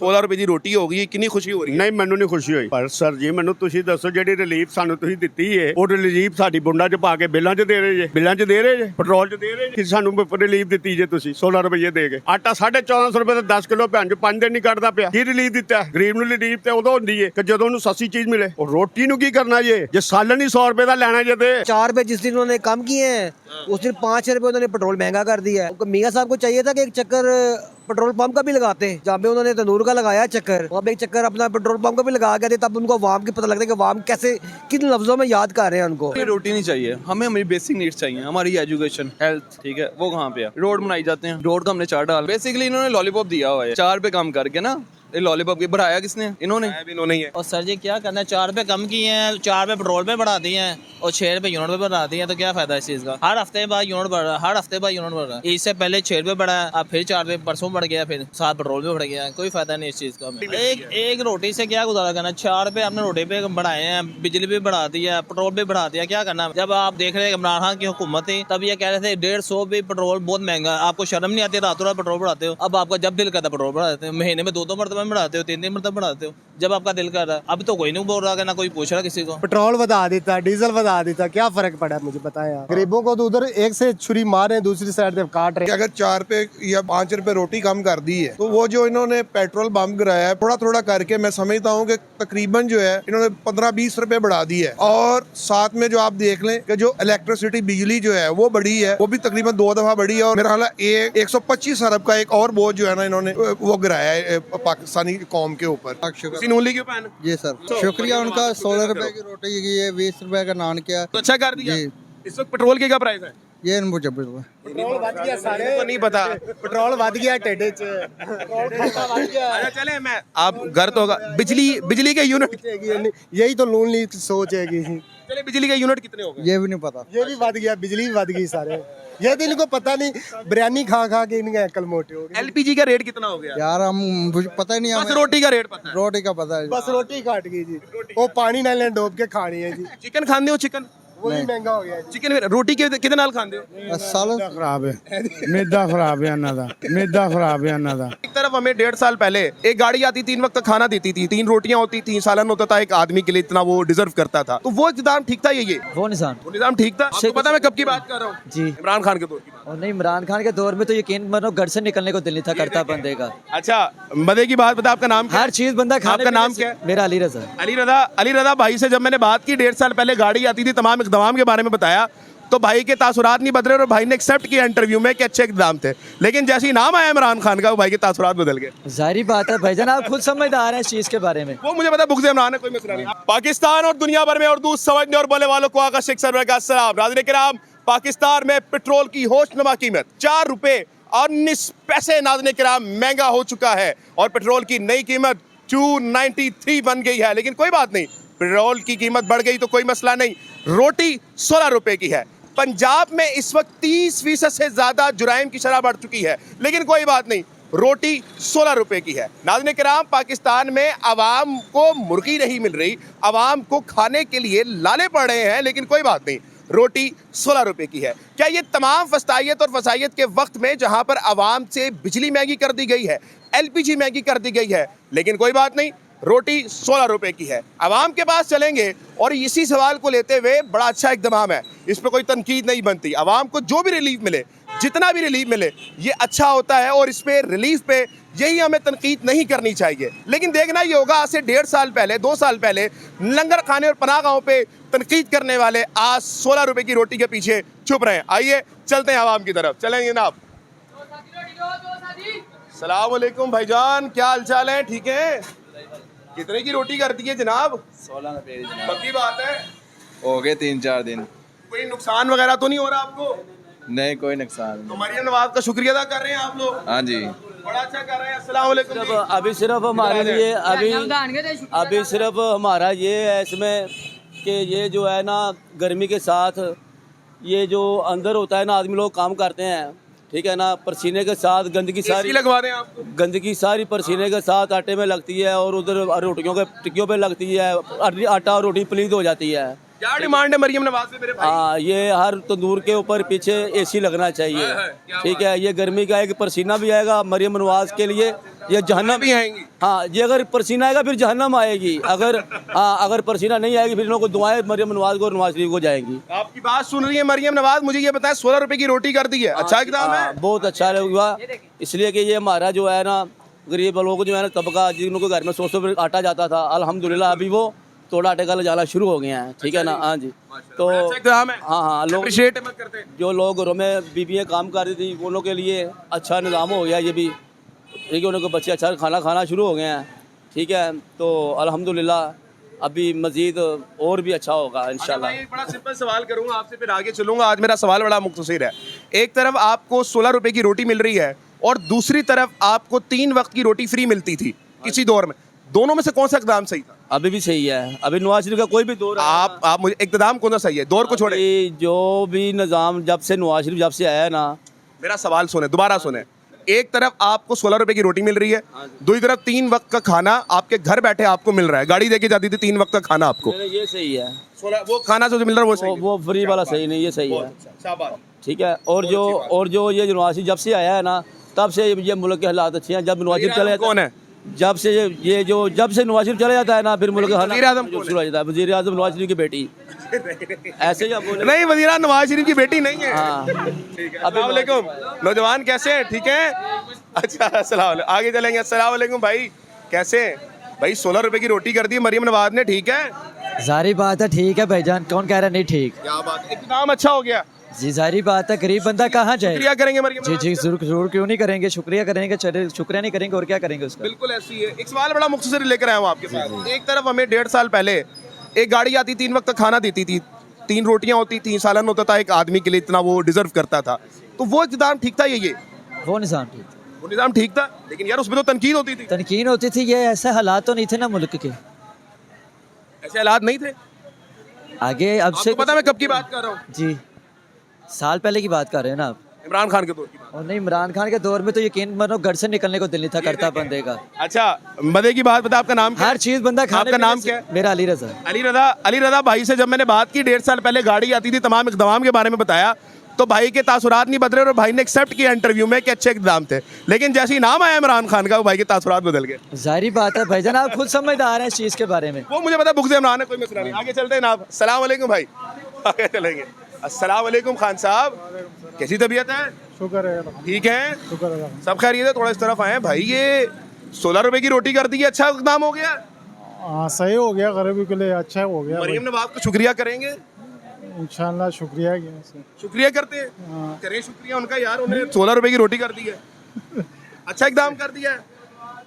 16 ਰੁਪਏ ਦੀ ਰੋਟੀ ਹੋ ਗਈ, ਕਿੰਨੀ ਖੁਸ਼ੀ ਹੋ ਰਹੀ ਹੈ? ਨਹੀਂ ਮੈਨੂੰ ਨਹੀਂ ਖੁਸ਼ੀ ਹੋਈ, ਪਰ ਸਰ ਜੀ ਮੈਨੂੰ ਤੁਸੀਂ ਦੱਸੋ ਜਿਹੜੀ ਰਿਲੀਫ ਸਾਨੂੰ ਤੁਸੀਂ ਦਿੱਤੀ ਏ ਉਹ ਰਿਲੀਫ ਸਾਡੀ ਬੁੰਡਾ 'ਚ ਪਾ ਕੇ ਬਿੱਲਾਂ 'ਚ ਦੇ ਰਹੇ ਜੇ, ਬਿੱਲਾਂ 'ਚ ਦੇ ਰਹੇ ਜੇ, ਪੈਟਰੋਲ 'ਚ ਦੇ ਰਹੇ ਜੇ। ਸਾਨੂੰ ਰਿਲੀਫ ਦਿੱਤੀ ਜੇ ਤੁਸੀਂ 16 ਰੁਪਏ ਦੇ ਕੇ। ਆਟਾ 1450 ਰੁਪਏ ਦਾ 10 ਕਿਲੋ ਭੈਣ ਚ 5 ਦਿਨ ਨਹੀਂ ਕੱਢਦਾ ਪਿਆ। ਕੀ ਰਿਲੀਫ ਦਿੱਤਾ? ਗਰੀਬ ਨੂੰ ਰਿਲੀਫ ਤੇ ਉਦੋਂ ਹੁੰਦੀ ਏ ਕਿ ਜਦੋਂ ਉਹਨੂੰ ਸਸਤੀ ਚੀਜ਼ ਮਿਲੇ। ਉਹ ਰੋਟੀ ਨੂੰ ਕੀ करना ये जे सालन ही 100 रुपए का लेना जे थे 4 रुपए जिस दिन उन्होंने कम किए हैं उस दिन 5 रुपए उन्होंने पेट्रोल महंगा कर दिया है। मियां साहब को चाहिए था कि एक चक्कर पेट्रोल पंप का भी लगाते, जहाँ पे उन्होंने तंदूर का लगाया चक्कर, वहाँ पे एक चक्कर अपना पेट्रोल पंप का भी लगा के दे, तब उनको अवाम की पता लगता है कि अवाम कैसे किन लफ्जों में याद कर रहे हैं उनको। रोटी नहीं चाहिए हमें, हमारी बेसिक नीड्स चाहिए, हमारी एजुकेशन हेल्थ, ठीक है, वो कहाँ पे है? रोड बनाई जाते हैं, रोड का हमने 4 डाल, बेसिकली इन्होंने लॉलीपॉप दिया हुआ है 4 पे काम करके ना। ये लॉलीपॉप की बढ़ाया किसने? इन्होंने ही है। और सर जी क्या करना है, 4 रुपए कम किए हैं, 4 रुपए पेट्रोल पे बढ़ा दिए हैं और 6 रुपए यूनिट पे बढ़ा दिए हैं, तो क्या फायदा इस चीज का? हर हफ्ते बाद यूनिट बढ़ रहा है, हर हफ्ते बाद यूनिट बढ़ रहा है। इससे पहले 6 रुपए बढ़ा है, अब फिर 4 रुपए परसों बढ़ गया, फिर 7 पेट्रोल पे बढ़ गया। कोई फायदा नहीं इस चीज का हमें। एक रोटी से क्या गुजारा करना? 4 रुपए आपने रोटी पे बढ़ाए हैं, बिजली भी बढ़ा दिया, पेट्रोल भी बढ़ा दिया, क्या करना? जब आप देख रहे हैं इमरान खान की हुकूमत थी तब ये कह रहे थे 150 भी पेट्रोल बहुत महंगा है, आपको शर्म नहीं आती? रातों रात पेट्रोल बढ़ाते हो। अब आपका जब दिल करता है पेट्रोल बढ़ा देते हो, महीने में 2 मरतबा बढ़ाते हो, 3 मरतबा बढ़ाते हो जब आपका दिल कर रहा है। अब तो कोई नहीं बोल रहा कि ना कोई पूछ रहा किसी को। पेट्रोल बढ़ा देता, डीजल बढ़ा देता, क्या फर्क पड़ा मुझे बताया? गरीबों को तो उधर एक से छुरी मार रहे हैं, दूसरी साइड से काट रहे हैं। अगर 4 पे या 5 रुपए रोटी कम कर दी है तो वो जो इन्होंने पेट्रोल पंप गिराया है थोड़ा थोड़ा करके, मैं समझता हूँ कि तकरीबन जो है इन्होंने 15-20 रुपए बढ़ा दी है। और साथ में जो आप देख लें कि जो इलेक्ट्रिसिटी बिजली जो है वो बढ़ी है, वो भी तकरीबन 2 दफा बढ़ी है। और मेरा ख्याल है 125 अरब का एक और बोझ जो है ना इन्होंने वो गिराया है पाकिस्तानी कौम के ऊपर। जी सर, शुक्रिया उनका। 16 रुपए की रोटी की है, 20 रुपए का नान किया, तो अच्छा कर दिया। इस वक्त पेट्रोल की क्या प्राइस है? ये मुझे पेट्रोल बढ़ गया सारे को नहीं पता। पेट्रोल बढ़ गया टेढ़े च अच्छा चले मैं आप घर तो होगा बिजली के यूनिट, यही तो लोन ली सोच है कि चले बिजली के यूनिट कितने हो गए? ये भी नहीं पता। ये भी बढ़ गया, बिजली भी बढ़ गई सारे। ये तो इनको पता नहीं, बिरयानी खा खा के इनके अकल मोटे हो गए। एलपीजी का रेट कितना हो गया यार हम मुझे पता ही नहीं, बस हमें रोटी का रेट पता है। रोटी का पता है। बस रोटी काट गई जी, वो पानी नाले डोब के खानी है जी। चिकन खाते हो? चिकन वो भी महंगा हो गया जी। चिकन रोटी कितने नाल खाते हो? सालन खराब है, मैदा खराब है अन्ना दा, मैदा खराब है अन्ना दा। एक तरफ हमें 1.5 साल पहले एक गाड़ी आती 3 वक्त खाना देती थी, 3 रोटियां होती थी, सालन होता था एक आदमी के लिए, इतना वो डिजर्व करता था। तो वो निजाम ठीक था? ये वो निशान वो निजाम ठीक था? आपको पता मैं कब की बात कर रहा हूँ? जी इमरान खान के दौर की बात। और नहीं, इमरान खान के दौर में तो यकीन मानो घर से निकलने को दिल नहीं था करता बंदे का। अच्छा मजे की बात बता, आपका नाम क्या? हर चीज बंदा खाने आपका नाम क्या है? मेरा अली रजा। अली रजा भाई से जब मैंने बात की 1.5 साल पहले गाड़ी आती थी, तमाम इक़दाम के बारे में बताया, तो भाई के तासुरात नहीं बदले और भाई ने एक्सेप्ट किया इंटरव्यू में कि अच्छे इक़दाम थे। लेकिन जैसे ही नाम आया इमरान खान का, वो भाई के तासुरात बदल गए। जाहिर बात है भाईजान, आप खुद समझदार हैं इस चीज के बारे में। वो मुझे पता बुग़्ज़ इमरान है, कोई मसला नहीं। पाकिस्तान और दुनिया भर में उर्दू समझने और बोलने वालों को आका शेख सरवर का अस्सलाम। नाज़रीन-ए-किराम, पाकिस्तान में पेट्रोल की होशनुमा कीमत 4 रुपए और 19 पैसे नाज़रीन-ए-किराम महंगा हो चुका है और पेट्रोल की नई कीमत 293 बन गई है। लेकिन कोई बात नहीं, पेट्रोल की कीमत बढ़ गई तो कोई मसला नहीं। रोटी 16 रुपए की है। पंजाब में इस वक्त 30% से ज्यादा जुराइम की शरह बढ़ चुकी है, लेकिन कोई बात नहीं, रोटी 16 रुपए की है। नाज़रीन-ए-किराम, पाकिस्तान में आवाम को मुर्गी नहीं मिल रही, आवाम को खाने के लिए लाले पड़ रहे हैं, लेकिन कोई बात नहीं, रोटी 16 रुपए की है। क्या ये तमाम फस्तायत और फसायत के वक्त में जहां पर आवाम से बिजली महंगी कर दी गई है, एलपीजी महंगी कर दी गई है, लेकिन कोई बात नहीं, रोटी 16 रुपए की है। आवाम के पास चलेंगे और इसी सवाल को लेते हुए बड़ा अच्छा इक़दाम है, इस पर कोई तनकीद नहीं बनती। आवाम को जो भी रिलीफ मिले, जितना भी रिलीफ मिले, ये अच्छा होता है और इस पे रिलीफ पे यही हमें तनकीद नहीं करनी चाहिए। लेकिन देखना ये होगा, आज से 1.5 साल पहले, 2 साल पहले लंगर खाने और पनाहगाहों पे तनकीद करने वाले आज 16 रुपए की रोटी के पीछे चुप रहे। आइए चलते हैं आवाम की तरफ, चलेंगे जनाब। सलाम अलैकुम भाईजान, क्या हाल चाल है? ठीक है? कितने की रोटी कर दी है जनाब? 16 रुपए। पक्की बात है? हो गए 3-4 दिन। कोई नुकसान वगैरह तो नहीं हो रहा आपको? नहीं, कोई नुकसान तो मरियम नवाज का शुक्रिया अदा कर रहे हैं आप लोग? हाँ जी, बड़ा अच्छा कर रहे हैं। अस्सलाम वालेकुम जी। अभी सिर्फ हमारे लिए अभी सिर्फ हमारा ये है इसमें कि ये जो है ना, गर्मी के साथ ये जो अंदर होता है ना, आदमी लोग काम करते हैं, ठीक है ना, पसीने के साथ गंदगी सारी लगवा रहे हैं आपको? गंदगी सारी पसीने के साथ आटे में लगती है और उधर रोटियों के टिक्कियों पे लगती है, आटा और रोटी पलीद हो जाती है। क्या डिमांड है मरियम नवाज से मेरे भाई? हाँ, ये हर तंदूर के ऊपर पीछे एसी लगना चाहिए, ठीक है। ये गर्मी का एक पसीना भी आएगा मरियम नवाज के लिए ये जहन्नम भी आएंगी। हाँ, ये अगर पसीना आएगा फिर जहन्नम आएगी, अगर अगर पसीना नहीं आएगी फिर इन लोगों को दुआएं मरियम नवाज को और नवाज शरीफ को जाएंगी। आपकी बात सुन रही है मरियम नवाज, मुझे ये बताएं 16 रुपए की रोटी कर दी है, अच्छा इकदाम है? बहुत अच्छा हुआ, इसलिए कि ये हमारा जो है ना गरीब लोगों को जो है ना तबका, जिन लोगों के घर में 100 रुपये आटा जाता था, अल्हम्दुलिल्लाह अभी वो थोड़ा आटे का जाना शुरू हो गया है, ठीक है ना। हाँ जी, तो हाँ लोग जो लोग घरों में बीबियाँ काम कर रही थी वो लोगों के लिए अच्छा निज़ाम हो गया, ये भी ठीक है, उनके बच्चे अच्छा खाना खाना शुरू हो गए हैं, ठीक है। तो अल्हम्दुलिल्लाह अभी मज़ीद और भी अच्छा होगा इंशाल्लाह। एक बड़ा सिंपल सवाल करूंगा आपसे, फिर आगे चलूंगा। आज मेरा सवाल बड़ा मुख्तसर है। एक तरफ आपको 16 रुपए की रोटी मिल रही है और दूसरी तरफ आपको 3 वक्त की रोटी फ्री मिलती थी किसी दौर में, दोनों में से कौन सा इकदाम सही था? अभी भी सही है, अभी नवाज शरीफ का कोई भी दौर आप मुझे इकदाम कौन सा सही है, दौर को छोड़े? जो भी निज़ाम जब से नवाज शरीफ जब से आया है ना। मेरा सवाल सुने, दोबारा सुने। एक तरफ आपको 16 रुपए की रोटी मिल रही है, दूसरी तरफ 3 वक्त का खाना आपके घर बैठे आपको मिल रहा है, गाड़ी देके जाती थी 3 वक्त का खाना आपको। ये सही है, 16 वो खाना जो मिल रहा है वो सही, वो फ्री वाला सही नहीं, ये सही है, ठीक है। और जो ये नवाज शरीफ जब से आया है ना तब से ये मुल्क के हालात अच्छे हैं। जब नवाज शरीफ चले कौन है? जब से जब से नवाज शरीफ चला जाता है ना फिर मुल्क का हालात शुरू हो जाता है। वज़ीर आज़म नवाज शरीफ की बेटी ऐसे ही बोले नहीं, वज़ीर आज़म नवाज शरीफ की बेटी नहीं है। हाँ, अस्सलाम वालेकुम नौजवान, कैसे हैं? ठीक है, अच्छा अस्सलाम वालेकुम, आगे चलेंगे। अस्सलाम वालेकुम भाई, कैसे हैं भाई? 16 रुपए की रोटी कर दी मरियम नवाज ने, ठीक है? जारी बात है, ठीक है भाईजान, कौन कह रहा है नहीं ठीक? क्या बात है, इकदाम अच्छा हो गया। जी जारी बात है, गरीब बंदा कहाँ जाए? शुक्रिया करेंगे मरियम जी नवाज जी का। जरूर क्यों नहीं करेंगे, शुक्रिया करेंगे, चले शुक्रिया नहीं करेंगे और क्या करेंगे उसका। बिल्कुल ऐसी है। एक सवाल बड़ा मुख्तसर लेकर आया हूँ आपके पास। एक तरफ हमें 1.5 साल पहले एक गाड़ी आती 3 वक्त का खाना देती थी, 3 रोटियां होती थी, सालन होता था एक आदमी के लिए, इतना वो डिजर्व करता था, तो वो इक़दाम ठीक था? ये वो निज़ाम ठीक, वो निज़ाम ठीक था, लेकिन यार उसमें तो तनकीद होती थी। तनकीन होती थी, ये ऐसे हालात तो नहीं थे ना मुल्क के, ऐसे हालात नहीं थे आगे अब से आपको पता मैं कब की बात कर रहा हूँ? जी साल पहले की बात कर रहे हैं ना आप? इमरान खान के दौर की बात। और नहीं, इमरान खान के दौर में तो यकीन मानो घर से निकलने को दिल नहीं था करता बंदे का। अच्छा मजे की बात बता, आपका नाम क्या है? हर चीज बंदा खाने आपका नाम पीने से- क्या है? मेरा अली रजा। अली रजा भाई से जब मैंने बात की 1.5 साल पहले गाड़ी आती थी, तमाम इक़दाम के बारे में बताया, तो भाई के तासुरात नहीं बदले और भाई ने एक्सेप्ट किया इंटरव्यू में कि अच्छे इक़दाम थे, लेकिन जैसे ही नाम आया इमरान खान का वो भाई के तासुरात बदल गए। जाहिर बात है भाईजान, आप खुद समझदार हैं इस चीज के बारे में। वो मुझे पता बुग़्ज़ इमरान है, कोई मसला नहीं। आगे चलते हैं ना आप। अस्सलाम वालेकुम भाई, आगे चलेंगे। अस्सलाम वालेकुम खान साहब, कैसी तबीयत है? शुक्र है, ठीक है, शुक्र है। सब खैरियत है? थोड़ा इस तरफ आए भाई। ये 16 रुपए की रोटी कर दी है, अच्छा इक़दाम हो गया? हाँ सही हो गया, गरीबी के लिए अच्छा हो गया। मरियम नवाज को शुक्रिया करेंगे? इंशाल्लाह शुक्रिया शुक्रिया करते हैं, करें शुक्रिया उनका यार, उन्हें 16 रुपए की रोटी कर दी है, अच्छा इक़दाम कर दिया है,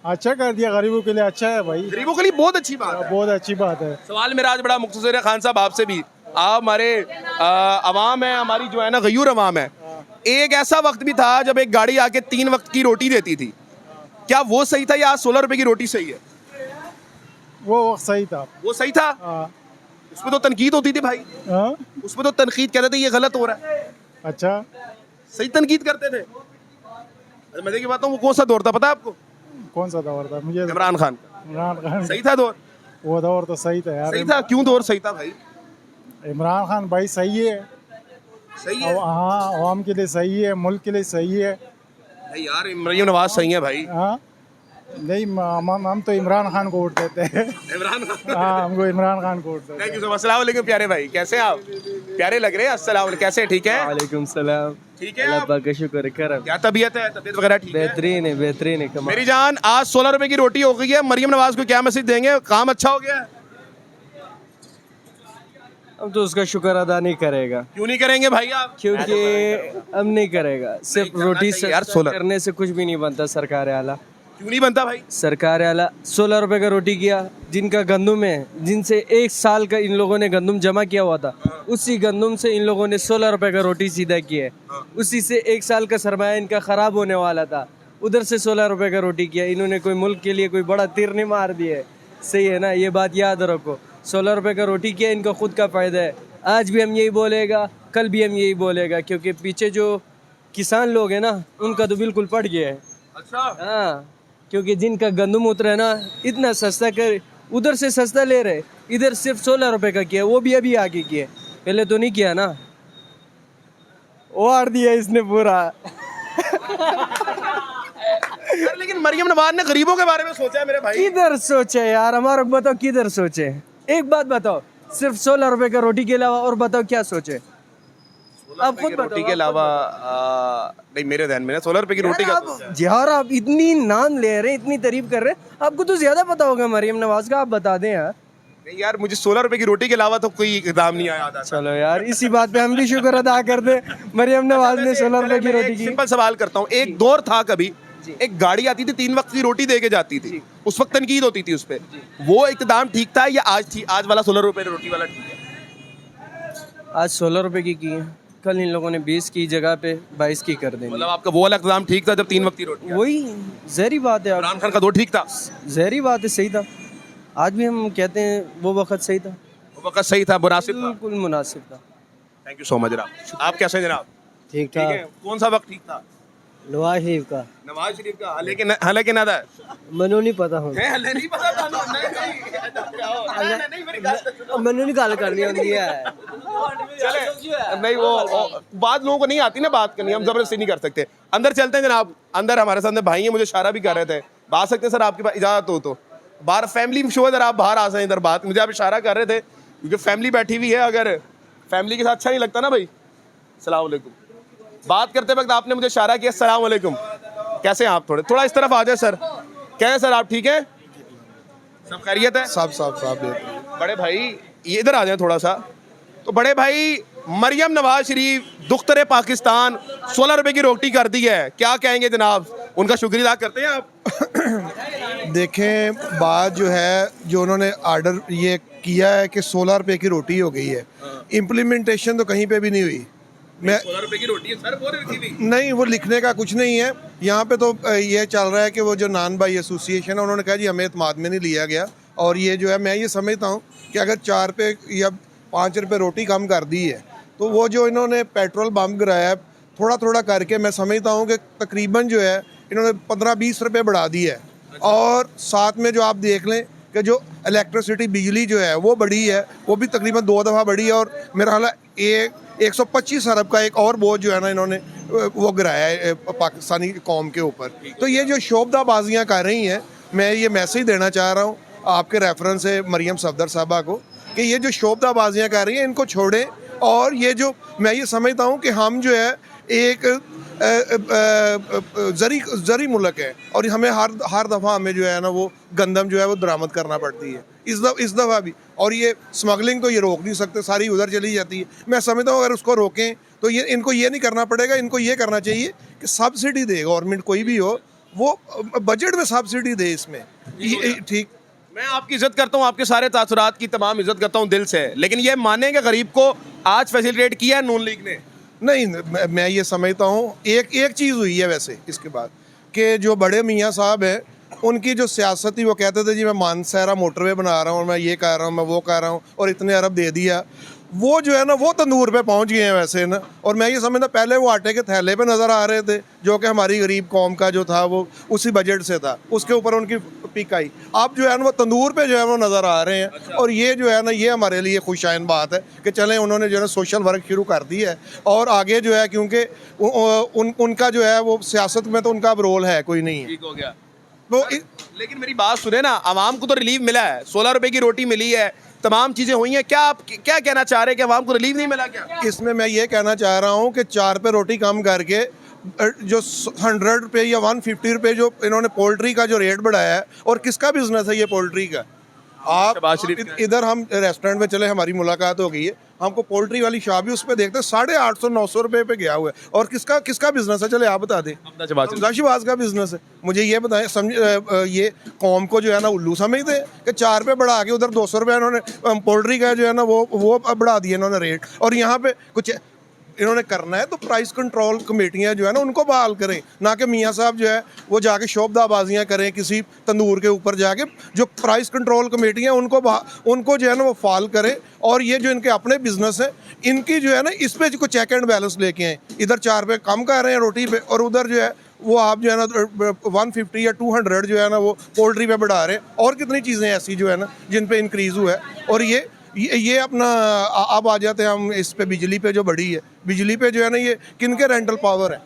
अच्छा कर दिया, गरीबों के लिए अच्छा है भाई, गरीबों के लिए बहुत अच्छी बात है। बहुत अच्छी बात है। सवाल मेरा आज बड़ा मुख्तसर है खान साहब आपसे भी। आप हमारे अवाम है, हमारी जो है ना गयूर अवाम है, एक ऐसा वक्त भी था जब एक गाड़ी आके 3 वक्त की रोटी देती थी, क्या वो सही था या आज 16 रुपए की रोटी सही है? वो वक्त सही था। वो सही था, हाँ, उसमें तो तनकीद होती थी भाई, हाँ? उसमें तो तनकीद कहते थे ये गलत हो रहा है, अच्छा, सही तनकीद करते थे। अरे मजे की बात है, वो कौन सा दौर था पता है आपको? कौन सा दौर था? मुझे इमरान खान का। इमरान खान, सही था दौर? वो दौर तो सही था यार। सही था, क्यों दौर सही था भाई? इमरान खान भाई सही है, सही है हाँ, आवाम के लिए सही है, मुल्क के लिए सही है। नहीं यार, मरियम नवाज सही है भाई। हाँ नहीं, हम तो इमरान खान को वोट देते हैं। इमरान खान, हाँ, हमको इमरान खान को वोट देते हैं। Thank you so much. अस्सलाम वालेकुम प्यारे भाई, कैसे हैं आप? प्यारे लग रहे हैं। अस्सलाम वालेकुम, कैसे हैं? ठीक है, वालेकुम सलाम। ठीक है आप? का शुक्र है, करम। क्या तबीयत है? तबीयत वगैरह ठीक है? बेहतरीन है। मेरी जान, आज 16 रुपए की रोटी हो गई है, मरियम नवाज को क्या मैसेज देंगे? काम अच्छा हो गया है? हम तो उसका शुक्र अदा नहीं करेगा, क्यों नहीं करेंगे भाई आप? क्योंकि हम नहीं करेगा, सिर्फ रोटी चाहिए यार, सस्ता 16 करने से कुछ भी नहीं बनता। सरकार आला, क्यों नहीं बनता भाई? सरकार आला 16 रुपए का रोटी किया, जिनका गंदुम है, जिनसे 1 साल का इन लोगों ने गंदुम जमा किया हुआ था, उसी गंदुम से इन लोगों ने 16 रुपए का रोटी सीधा किया है। उसी से 1 साल का सरमाया इनका खराब होने वाला था, उधर से 16 रुपए का रोटी किया। इन्होंने कोई मुल्क के लिए कोई बड़ा तीर नहीं मार दिया है, सही है ना? ये बात याद रखो। 16 रुपए का रोटी किया, इनका खुद का फ़ायदा है। आज भी हम यही बोलेगा, कल भी हम यही बोलेगा, क्योंकि पीछे जो किसान लोग हैं ना, उनका तो बिल्कुल पड़ गया है। अच्छा, हाँ, क्योंकि जिनका गंदम उतरा है ना, इतना सस्ता कर, उधर से सस्ता ले रहे, इधर सिर्फ 16 रुपए का किया, वो भी अभी आगे किया, पहले तो नहीं किया ना। वार दिया इसने पूरा। यार लेकिन लेकिन मरियम नवाज ने गरीबों के बारे में सोचा है मेरे भाई। किधर सोचे यार, हमारा बताओ किधर सोचे। एक बात बताओ, सिर्फ 16 रुपए का रोटी के अलावा और बताओ क्या सोचे आप खुद रोटी के अलावा नहीं मेरे ध्यान में ना 16 रुपए की रोटी का यार आप इतनी नाम ले रहे हैं, इतनी तारीफ कर रहे हैं, आपको तो ज्यादा पता होगा मरियम नवाज का, आप बता दें यार। नहीं यार, मुझे 16 रुपए की रोटी के अलावा तो कोई इकदाम नहीं आया था। चलो यार, इसी बात पे हम भी शुक्र अदा करते हैं, मरियम नवाज ने 16 रुपए की रोटी की। सिंपल सवाल करता हूँ, एक दौर था कभी एक गाड़ी आती थी 3 वक्त की रोटी दे के जाती थी, उस वक्त तनकीद होती थी उस पे, वो इकदाम ठीक था या आज वाला 16 रुपए की रोटी वाला ठीक है? आज 16 रुपए की है, कल इन लोगों ने 20 की जगह पे 22 की कर देंगे। मतलब आपका वो वाला इकदाम ठीक था जब 3 वक्त की रोटी? वही जहरी बात है, इमरान खान का दौर ठीक था, जहरी बात है, सही था। आज भी हम कहते हैं वो वक्त सही था, वो वक्त सही था, मुनासिब था। बिल्कुल मुनासिब था। थैंक यू सो मच जनाब। आप कैसे जनाब? ठीक ठीक है, कौन सा वक्त ठीक था? नवाज शरीफ का, नवाज शरीफ का। हालांकि ना था, मैनू नहीं पता हूँ, हले नहीं पता था। मैनू नहीं गल करनी होती है। चले नहीं, वो बाद लोगों को नहीं आती ना बात करनी, हम जबरदस्ती नहीं कर सकते। अंदर चलते हैं जनाब, अंदर हमारे सामने भाई हैं, मुझे इशारा भी कर रहे थे, आ सकते हैं सर आपके पास इजाजत हो तो? बाहर फैमिली शो है, इधर आप बाहर आ सकते इधर बात, मुझे आप इशारा कर रहे थे क्योंकि फैमिली बैठी हुई है, अगर फैमिली के साथ अच्छा नहीं लगता ना भाई। अस्सलाम वालेकुम। बात करते वक्त आपने मुझे इशारा किया, अस्सलाम वालेकुम, कैसे हैं आप? थोड़ा इस तरफ आ जाए सर। क्या है सर, आप ठीक हैं? सब खैरियत है? साहब बड़े भाई ये इधर आ जाए थोड़ा सा। तो बड़े भाई, मरियम नवाज शरीफ दुख्तर पाकिस्तान 16 रुपए की रोटी कर दी है, क्या कहेंगे जनाब? उनका शुक्रिया अदा करते हैं आप? देखें, बात जो है, जो उन्होंने आर्डर ये किया है कि 16 रुपए की रोटी हो गई है, इम्प्लीमेंटेशन तो कहीं पे भी नहीं हुई। मैं 16 रुपए की रोटी है सर, वो रखी हुई नहीं, वो लिखने का कुछ नहीं है यहाँ पे। तो ये चल रहा है कि वो जो नान भाई एसोसिएशन है, उन्होंने कहा जी हमें इत्माद में नहीं लिया गया, और ये जो है, मैं ये समझता हूँ कि अगर 4 रुपये या 5 रुपये रोटी कम कर दी है, तो वो जो इन्होंने पेट्रोल बम गिराया है थोड़ा थोड़ा करके, मैं समझता हूँ कि तकरीबन जो है इन्होंने 15-20 रुपये बढ़ा दी है। और साथ में जो आप देख लें कि जो इलेक्ट्रिसिटी बिजली जो है वो बढ़ी है, वो भी तकरीबन 2 दफ़ा बढ़ी है, और मेरा ख्याल है 125 अरब का एक और बोझ जो है ना इन्होंने वो गिराया है पाकिस्तानी कौम के ऊपर। तो ये जो शोबदाबाजियाँ कर रही हैं, मैं ये मैसेज देना चाह रहा हूँ आपके रेफरेंस से मरियम सफदर साहबा को कि ये जो शोबदाबाजियाँ कर रही हैं इनको छोड़ें। और ये जो मैं ये समझता हूँ कि हम जो है एक जरी मुल्क है, और हमें हर दफ़ा हमें जो है ना वो गंदम जो है वो दरामद करना पड़ती है, इस दफ़ा भी। और ये स्मगलिंग तो ये रोक नहीं सकते, सारी उधर चली जाती है। मैं समझता हूँ अगर उसको रोकें तो ये इनको ये नहीं करना पड़ेगा, इनको ये करना चाहिए कि सब्सिडी दे, गवर्नमेंट कोई भी हो वो बजट में सब्सिडी दे इसमें। ठीक, मैं आपकी इज्जत करता हूँ, आपके सारे तासुरात की तमाम इज्जत करता हूँ दिल से, लेकिन ये माने कि गरीब को आज फैसिलिटेट किया है नून लीग ने? नहीं, मैं ये समझता हूँ एक चीज़ हुई है वैसे इसके बाद, कि जो बड़े मियाँ साहब हैं उनकी जो सियासत थी, वो कहते थे जी मैं मानसहरा मोटरवे बना रहा हूँ, मैं ये कर रहा हूँ, मैं वो कर रहा हूँ, और इतने अरब दे दिया। वो जो है ना वो तंदूर पे पहुँच गए हैं वैसे ना। और मैं ये समझता, पहले वो आटे के थैले पे नज़र आ रहे थे, जो कि हमारी गरीब कौम का जो था वो उसी बजट से था, उसके ऊपर उनकी पिक आई। अब जो है ना वो तंदूर पे जो है वो नज़र आ रहे हैं। और ये जो है ना, ये हमारे लिए खुशाइन बात है कि चलें उन्होंने जो है ना सोशल वर्क शुरू कर दी है, और आगे जो है, क्योंकि उनका जो है वो सियासत में तो उनका अब रोल है कोई नहीं है। ठीक हो गया तो लेकिन मेरी बात सुने ना, आवाम को तो रिलीफ मिला है, 16 रुपए की रोटी मिली है, तमाम चीजें हुई हैं, क्या आप क्या कहना चाह रहे हैं कि आवाम को रिलीफ नहीं मिला क्या? इसमें मैं ये कहना चाह रहा हूँ कि 4 रुपये रोटी कम करके जो 100 रुपये या 150 रुपये जो इन्होंने पोल्ट्री का जो रेट बढ़ाया है, और किसका बिजनेस है ये पोल्ट्री का? आप इधर हम रेस्टोरेंट में चले, हमारी मुलाकात हो गई है, हमको पोल्ट्री वाली शॉप भी उस पर देखते 850-900 रुपये पे गया हुआ है। और किसका बिजनेस है? चले आप बता दें। शहबाज का बिजनेस है। मुझे ये बताएं, ये कौम को जो है ना उल्लू समझते हैं कि 4 रुपये बढ़ा के उधर 200 रुपये इन्होंने पोल्ट्री का जो है ना वो बढ़ा दिया इन्होंने रेट, और यहाँ पे कुछ इन्होंने करना है तो प्राइस कंट्रोल कमेटियां जो है ना उनको बहाल करें, ना कि मियाँ साहब जो है वो जाके शोबदाबाजियां करें किसी तंदूर के ऊपर जाके। जो प्राइस कंट्रोल कमेटियां उनको जो है ना वो फाल करें, और ये जो इनके अपने बिजनेस है इनकी जो है ना इस पर कोई चेक एंड बैलेंस लेके आए। इधर 4 रुपये कम कर रहे हैं रोटी पे, और उधर जो है वो आप जो है ना 150 या 200 जो है ना वो पोल्ट्री पे बढ़ा रहे हैं। और कितनी चीज़ें ऐसी जो है ना जिन पे इंक्रीज़ हुआ है। और ये अपना अब आ जाते हैं हम इस पे, बिजली पे जो बढ़ी है, बिजली पे जो है ना ये किन के रेंटल पावर है?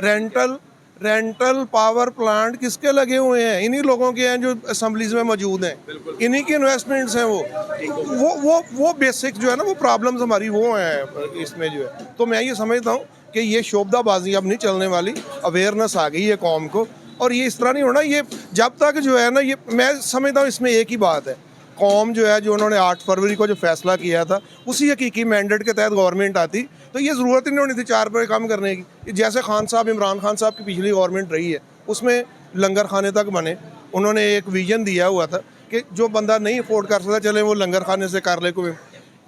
रेंटल रेंटल पावर प्लांट किसके लगे हुए हैं? इन्हीं लोगों के हैं जो असम्बलीज में मौजूद हैं, इन्हीं की इन्वेस्टमेंट्स हैं। वो बेसिक जो है ना वो प्रॉब्लम्स हमारी वो हैं इसमें जो है। तो मैं ये समझता हूँ कि ये शोबदाबाजी अब नहीं चलने वाली, अवेयरनेस आ गई है कौम को, और ये इस तरह नहीं होना। ये जब तक जो है ना, ये मैं समझता हूँ इसमें एक ही बात है, कौम जो है जो उन्होंने 8 फरवरी को जो फैसला किया था उसी हकीकी मैंडेट के तहत गवर्नमेंट आती तो ये ज़रूरत ही नहीं होनी थी 4 रुपये कम करने की। जैसे खान साहब, इमरान खान साहब की पिछली गवर्नमेंट रही है, उसमें लंगर खाने तक बने। उन्होंने एक विजन दिया हुआ था कि जो बंदा नहीं अफोर्ड कर सकता चले वो लंगर खाने से कर ले कोई।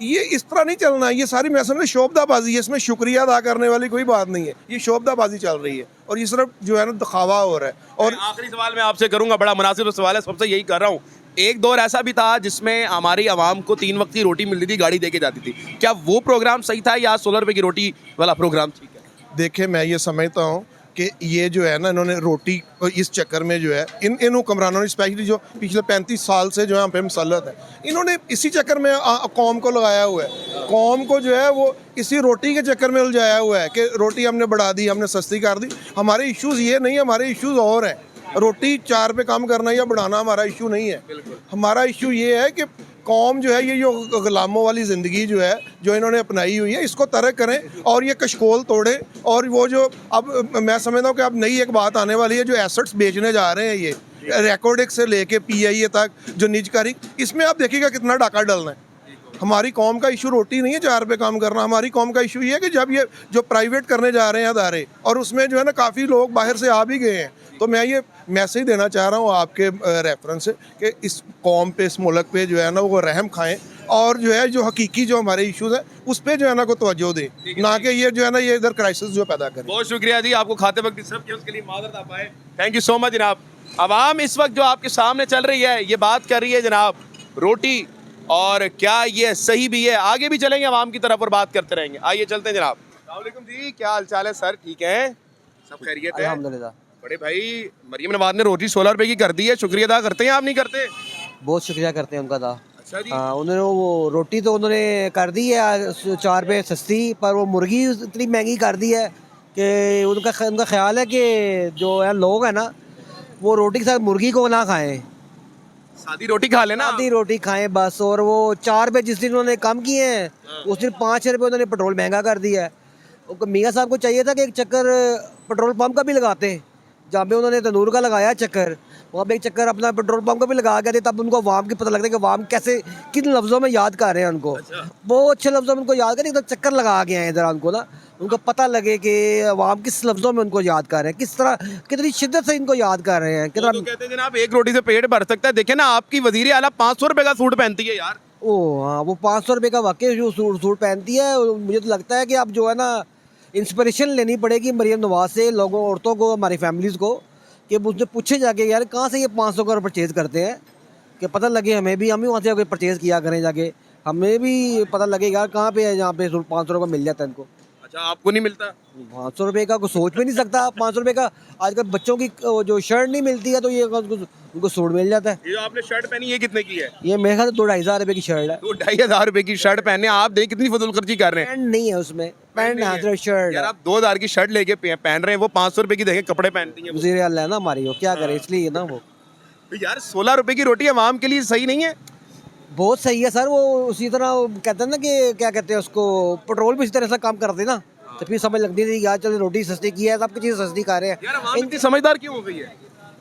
ये इस तरह नहीं चलना। ये सारी मैं समझ शोबदाबाजी है, इसमें शुक्रिया अदा करने वाली कोई बात नहीं है। ये शोबदाबाजी चल रही है और ये सिर्फ जो है ना दिखावा हो रहा है। और आखिरी सवाल मैं आपसे करूंगा, बड़ा मुनासिब सवाल है, सबसे यही कर रहा हूँ। एक दौर ऐसा भी था जिसमें हमारी आवाम को 3 वक्त की रोटी मिलती थी, गाड़ी देके जाती थी। क्या वो प्रोग्राम सही था या 16 रुपए की रोटी वाला प्रोग्राम ठीक है? देखिए, मैं ये समझता हूँ कि ये जो है ना, इन्होंने रोटी इस चक्कर में जो है इन हुक्मरानों ने, स्पेशली जो पिछले 35 साल से जो है हम पे मुसल्लत है, इन्होंने इसी चक्कर में कौम को लगाया हुआ है। कौम को जो है वो इसी रोटी के चक्कर में उलझाया हुआ है कि रोटी हमने बढ़ा दी, हमने सस्ती कर दी। हमारे इश्यूज़ ये नहीं, हमारे इश्यूज़ और हैं। रोटी 4 पे कम करना या बढ़ाना हमारा इशू नहीं है। हमारा इशू ये है कि कौम जो है ये जो गुलामों वाली ज़िंदगी जो है जो इन्होंने अपनाई हुई है, इसको तरक करें और ये कशकोल तोड़ें। और वो जो अब मैं समझता हूँ कि अब नई एक बात आने वाली है, जो एसेट्स बेचने जा रहे हैं ये रिकॉर्डिक से लेके PIA तक जो निजकारी, इसमें आप देखिएगा कितना डाका डलना है। हमारी कौम का इशू रोटी नहीं है 4 रुपये कम करना। हमारी कौम का इशू ये है कि जब ये जो प्राइवेट करने जा रहे हैं अदारे, और उसमें जो है ना काफ़ी लोग बाहर से आ भी गए हैं, तो मैं ये मैसेज देना चाह रहा हूँ आपके रेफरेंस से कि इस कौम पे, इस मुल्क पे जो है ना वो रहम खाएं और जो है जो हकीकी जो हमारे इश्यूज हैं उस पे जो है ना को तवज्जो दें, ना कि ये जो है ना ये इधर क्राइसिस जो पैदा करें। बहुत शुक्रिया जी, आपको खाते वक्त डिस्टर्ब किया उसके लिए माजरत आप आए। थैंक यू सो मच जनाब। अवाम इस वक्त जो आपके सामने चल रही है ये बात कर रही है जनाब रोटी, और क्या ये सही भी है? आगे भी चलेंगे अवाम की तरफ और बात करते रहेंगे। आइए चलते हैं जनाब। अस्सलाम वालेकुम जी, क्या हाल चाल है सर? ठीक है, सब खैरियत है? अल्हम्दुलिल्लाह। बड़े भाई, मरियम नवाज ने रोटी 16 रुपए की कर दी है, शुक्रिया अदा करते हैं आप नहीं करते? बहुत शुक्रिया करते हैं उनका था। अच्छा जी। हाँ, उन्होंने वो रोटी तो उन्होंने कर दी है 4 रुपये सस्ती, पर वो मुर्गी इतनी महंगी कर दी है कि उनका ख्याल है कि जो है लोग हैं ना वो रोटी के साथ मुर्गी को ना खाएं, सादी रोटी खा लेना। आधी रोटी खाएं बस। और वो 4 रुपये जिस दिन उन्होंने कम किए हैं उस दिन 5 रुपये उन्होंने पेट्रोल महंगा कर दिया है। मियाँ साहब को चाहिए था कि एक चक्कर पेट्रोल पंप का भी लगाते, जहाँ पे उन्होंने तंदूर का लगाया चक्कर, वहाँ पे एक चक्कर अपना पेट्रोल पंप का भी लगा के थे, तब उनको अवाम की पता लगता है कि अवाम कैसे किन लफ्ज़ों में याद कर रहे हैं उनको। बहुत अच्छे लफ्ज़ों में उनको याद करें, तो चक्कर लगा के आए इधर उनको ना, उनको पता लगे कि अवाम किस लफ्ज़ों में उनको याद कर रहे हैं, किस तरह कितनी शिद्दत से इनको याद कर रहे हैं। कितना तो कहते हैं जनाब एक रोटी से पेट भर सकता है। देखे ना आपकी वजीर आला 500 रुपए का सूट पहनती है यार। ओ हाँ, वो 500 रुपये का वाकई जो सूट पहनती है। मुझे तो लगता है कि अब जो है ना इंस्पिरेशन लेनी पड़ेगी मरियम नवाज से, लोगों, औरतों को, हमारी फैमिलीज़ को, कि उसने पूछे जाके यार कहाँ से ये 500 का परचेज़ करते हैं, कि पता लगे हमें भी, हम भी वहाँ से कोई परचेज़ किया करें जाके, हमें भी पता लगेगा कहाँ पे है जहाँ पे 500 रुपये मिल जाता है इनको। अच्छा, आपको नहीं मिलता? 500 रुपये का कोई सोच भी नहीं सकता। 500 रुपये का आजकल बच्चों की जो शर्ट नहीं मिलती है तो ये उनको सूट मिल जाता है। ये जो आपने शर्ट पहनी ये कितने की है? ये मेरे ख्याल से 2-2.5 हज़ार रुपये की शर्ट है। 2-2.5 रुपए की शर्ट पहने आप, देख कितनी फजूल खर्ची कर रहे हैं। पैंट नहीं है उसमें, पैंट नहीं, शर्ट यार आप 2000 की शर्ट लेके पहन रहे हैं, वो 500 रुपए की देखें कपड़े पहनती हैं। वज़ीर आला है ना हमारी, वो क्या करे, इसलिए ना वो। तो यार 16 रुपए की रोटी अवाम के लिए सही नहीं है? बहुत सही है सर। वो उसी तरह कहते हैं ना कि क्या कहते हैं उसको, पेट्रोल भी इसी तरह से काम करते ना, तो फिर समझ लगती थी यार चलो रोटी सस्ती की है, सब कुछ चीज़ सस्ती खा रहे हैं। यार अवाम इनकी समझदार क्यों हो गई है?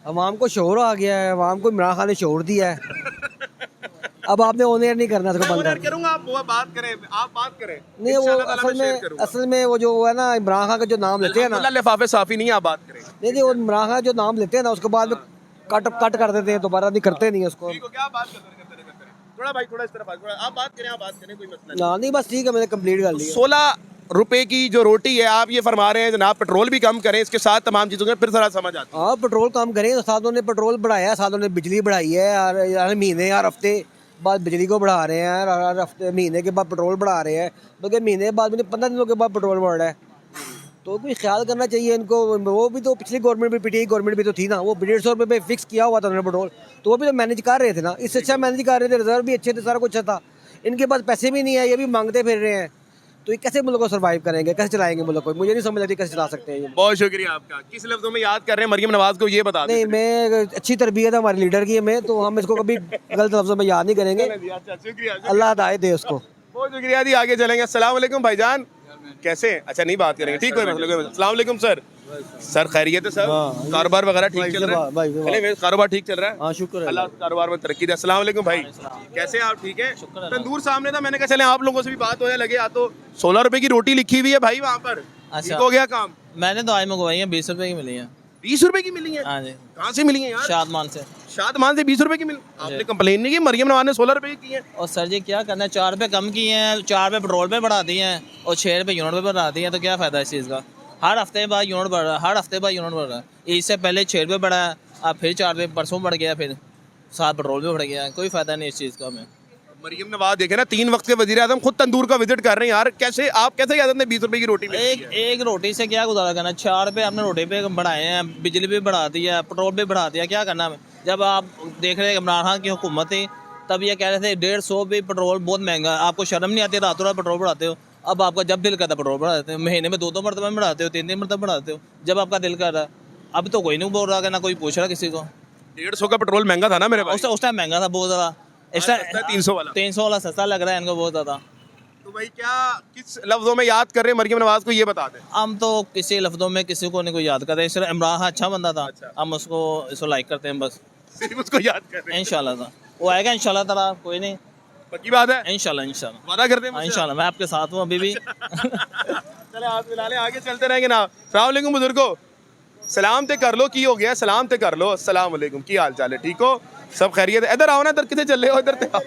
अवाम को शोर आ गया है, अवाम को इमरान खान ने शोर दिया है। अब आपने ऑनर नहीं करना, इसको बंद कर करूंगा, आप वो बात करें, आप बात करें। नहीं, वो असल में वो जो है ना इमरान खान का जो नाम लेते हैं ना, लिफाफे साफी नहीं, आप बात करें। नहीं वो इमरान खान जो नाम लेते हैं ना उसके बाद में कट कर देते हैं, दोबारा नहीं करते नहीं उसको। क्या बात करते थोड़ा भाई, थोड़ा इस तरफ आप बात करें, कोई मसला ना नहीं, बस ठीक है, मैंने कंप्लीट कर लिया। 16 रुपए की जो रोटी है, आप ये फरमा रहे हैं जनाब पेट्रोल भी कम करें, इसके साथ तमाम चीजों में फिर सारा समझ आता है। हाँ, पेट्रोल कम करें, तो साथ उन्होंने पेट्रोल बढ़ाया, साथ उन्होंने बिजली बढ़ाई है, हर महीने हर हफ्ते बाद बिजली को बढ़ा रहे हैं, हर हफ्ते महीने के बाद पेट्रोल बढ़ा रहे हैं, बल्कि महीने बाद 15 दिनों के बाद पेट्रोल बढ़ रहा है। तो कोई ख्याल करना चाहिए इनको। वो भी तो पिछली गवर्नमेंट भी, PTI गवर्नमेंट भी तो थी ना, वो 150 रुपये पे फिक्स किया हुआ था उन्होंने पेट्रोल, तो वो भी तो मैनेज कर रहे थे ना, इससे अच्छा मैनेज कर रहे थे, रिजर्व भी अच्छे थे, सारा कुछ अच्छा था। इनके पास पैसे भी नहीं है, ये भी मांगते फिर रहे हैं, तो ये कैसे मुल्क को सर्वाइव करेंगे, कैसे चलाएंगे मुल्क को? मुझे नहीं समझ लगती कैसे चला सकते हैं ये। बहुत शुक्रिया आपका। किस लफ्जों में याद कर रहे हैं मरियम नवाज को, ये बता दें। नहीं, मैं अच्छी तरबियत है हमारे लीडर की हमें, तो हम इसको कभी गलत लफ्जों में याद नहीं करेंगे। अच्छा, शुक्रिया। अल्लाह हिदायत दे उसको। बहुत शुक्रिया जी। आगे चलेंगे। अस्सलाम वालेकुम भाईजान, कैसे? अच्छा, नहीं बात करेंगे, ठीक है। अस्सलाम वालेकुम सर। सर खैरियत है सर? कारोबार वगैरह ठीक चल रहा है? चले, कारोबार ठीक चल रहा है? हाँ, शुक्र है। अल्लाह कारोबार में तरक्की दे। अस्सलाम वालेकुम भाई, कैसे हैं आप? ठीक है। तंदूर सामने था, मैंने कहा चले आप लोगों से भी बात हो लगे। या तो 16 रुपए की रोटी लिखी हुई है भाई वहाँ पर। अच्छा। ठीक हो गया काम? मैंने तो आज मंगवाई है, 20 रुपए की मिली है। 20 रुपए की मिली है? हाँ जी। कहाँ से मिली है यार? शादमान से। शादमान से 20 रुपए की मिली? आपने कंप्लेन नहीं की? मरियम नवाज ने 16 रुपए की है। और सर जी क्या करना है, 4 रुपए कम किए हैं, 4 रुपए पेट्रोल पे बढ़ा दिए हैं और 6 रुपए यूनिट पे बढ़ा दिए हैं, तो क्या फायदा इस चीज़ का? हर हफ्ते बाद यूनिट बढ़ रहा है, हर हफ्ते बाद यूनिट बढ़ रहा है। इससे पहले 6 रुपये बढ़ा है, अब फिर 4 रुपये परसों बढ़ गया, फिर 7 पेट्रोल पे बढ़ गया। कोई फायदा नहीं इस चीज़ का हमें। मरियम नवाज देखे ना, 3 वक्त के वजीर आजम खुद तंदूर का विजिट कर रहे हैं यार। कैसे आप कैसे कह सकते हैं 20 रुपए की रोटी मिलती है? एक रोटी से क्या गुजारा करना? 4 रुपये आपने रोटी पे बढ़ाए हैं, बिजली भी बढ़ा दी है, पेट्रोल भी बढ़ा दिया, क्या करना हमें? जब आप देख रहे हैं इमरान खान की हुकूमत थी तब ये कह रहे थे 150 भी पेट्रोल बहुत महंगा है, आपको शर्म नहीं आती? रातों रात पेट्रोल बढ़ाते हो। अब आपका जब दिल करता है पेट्रोल बढ़ा देते हो, महीने में 2 मरतबा बढ़ाते हो, 3 मरतबा बढ़ाते हो, जब आपका दिल कर रहा है। अब तो कोई नहीं बोल रहा, ना कोई पूछ रहा किसी को। 150 का पेट्रोल महंगा था ना मेरे पास? उस टाइम महंगा था बहुत ज़्यादा। इस टाइम 300 वाला। 300 वाला सस्ता लग रहा है इनको बहुत ज़्यादा। तो भाई क्या किस लफ्जों में याद कर रहे हैं मरियम नवाज को, ये बता दें। हम तो किसी लफ्जों में किसी को नहीं कोई याद करते। सिर्फ इमरान खान अच्छा बंदा था, हम उसको लाइक करते हैं बस, सिर्फ उसको याद कर रहे हैं। इंशाल्लाह था वो आएगा, इंशाल्लाह ताला, कोई नहीं, पक्की बात है? इंशाल्लाह वादा करते हैं मुझसे? इंशाल्लाह मैं आपके साथ हूँ अभी भी। चले हाथ मिला लें, आगे चलते रहेंगे ना। अस्सलाम वालेकुम बुजुर्गो, सलाम ते कर लो, की हो गया? सलाम ते कर लो। अस्सलाम वालेकुम, की हाल चाल है? ठीक हो? सब खैरियत है? इधर आओ ना, इधर कितने चल रहे हो? इधर ते आओ।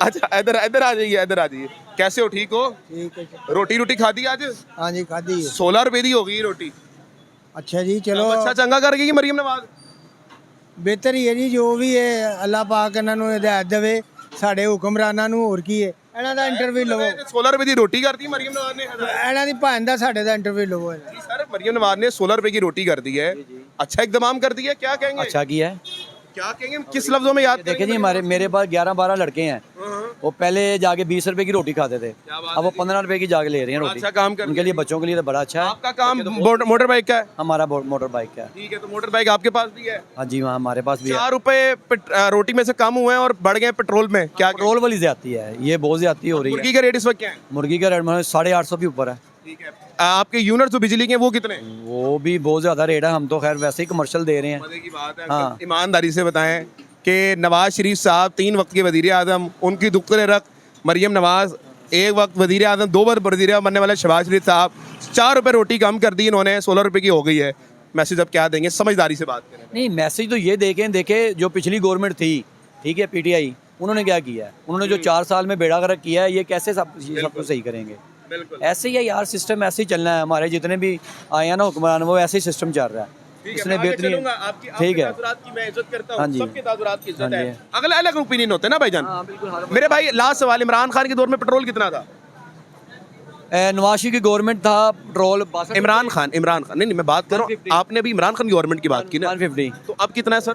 अच्छा, इधर इधर आ जाइए, इधर आ जाइए। कैसे हो? ठीक हो? ठीक है। रोटी खा दी आज? हाँ जी, खाधी है। 16 रुपए की हो गई रोटी। अच्छा जी, चलो अच्छा चंगा कर गई मरियम नवाज। बेहतर ही है जी, जो भी है अल्लाह पाक ਇਹਨਾਂ ਨੂੰ ਹਦਾਇਤ ਦੇਵੇ, ਸਾਡੇ ਹੁਕਮਰਾਨਾਂ ਨੂੰ। ਹੋਰ ਕੀ ਹੈ, ਇਹਨਾਂ ਦਾ ਇੰਟਰਵਿਊ ਲਵੋ। 16 रुपए की रोटी कर दी मरियम नवाज ने। ਇਹਨਾਂ ਦੀ ਭੈਣ ਦਾ ਸਾਡੇ ਦਾ ਇੰਟਰਵਿਊ ਲਵੋ। जी सर, मरियम नवाज ने 16 रुपए की रोटी कर दी है। अच्छा इकदाम कर दिया, क्या कहेंगे? अच्छा किया है। क्या कहेंगे, किस लफ्जों में याद देखिए जी, मेरे पास 11-12 लड़के हैं, वो पहले जाके 20 रुपए की रोटी खाते थे, अब वो 15 रुपए की जाके ले रहे हैं रोटी। अच्छा काम कर उनके लिए, बच्चों के लिए तो बड़ा अच्छा है। आपका काम मोटर बाइक का है? हमारा मोटर बाइक का है। ठीक है, तो मोटर बाइक आपके पास भी है? हाँ जी, वहाँ हमारे पास भी है। 4 रुपए रोटी में से कम हुए हैं और बढ़ गए पेट्रोल में, क्या? पेट्रोल वाली ज्यादती है, ये बहुत ज्यादती हो रही है। मुर्गी का रेट इस वक्त क्या है? मुर्गी का रेट 850 के ऊपर है। ठीक है। आपके यूनिट जो बिजली के हैं वो कितने? वो भी बहुत ज्यादा रेट है, हम तो खैर वैसे ही कमर्शियल दे रहे हैं। मजे की बात है। हाँ। ईमानदारी से बताएं कि नवाज शरीफ साहब 3 वक्त के वजीर आजम, उनकी दुक्कर रख मरियम नवाज 1 वक्त वजीर आजम, 2 बार वजीर आजम बनने वाले शहबाज शरीफ साहब, 4 रुपए रोटी कम कर दी इन्होंने, 16 रुपए की हो गई है। मैसेज अब क्या देंगे? समझदारी से बात करें। नहीं, मैसेज तो ये देखे जो पिछली गवर्नमेंट थी, ठीक है, पीटीआई, उन्होंने क्या किया है? उन्होंने जो 4 साल में बेड़ा गर्क किया है, ये कैसे सब कुछ सही करेंगे? ऐसे ही है यार, सिस्टम ऐसे ही चलना है। हमारे जितने भी आए हैं ना हुक्मरान, वो ऐसे ही सिस्टम चल रहा है। इसने बेहतरी, ठीक है, मैं इज्जत करता हाँ हूँ, जी, सबके तासुरात की इज्जत हाँ है। जी। अगला अलग ओपिनियन होते हैं ना भाईजान। मेरे भाई लास्ट सवाल, इमरान खान के दौर में पेट्रोल कितना था? नवाशी की गवर्नमेंट था, पेट्रोल इमरान खान नहीं, मैं बात कर रहा हूँ, आपने अभी इमरान खान की गवर्नमेंट की बात की ना। 150, तो अब कितना है सर?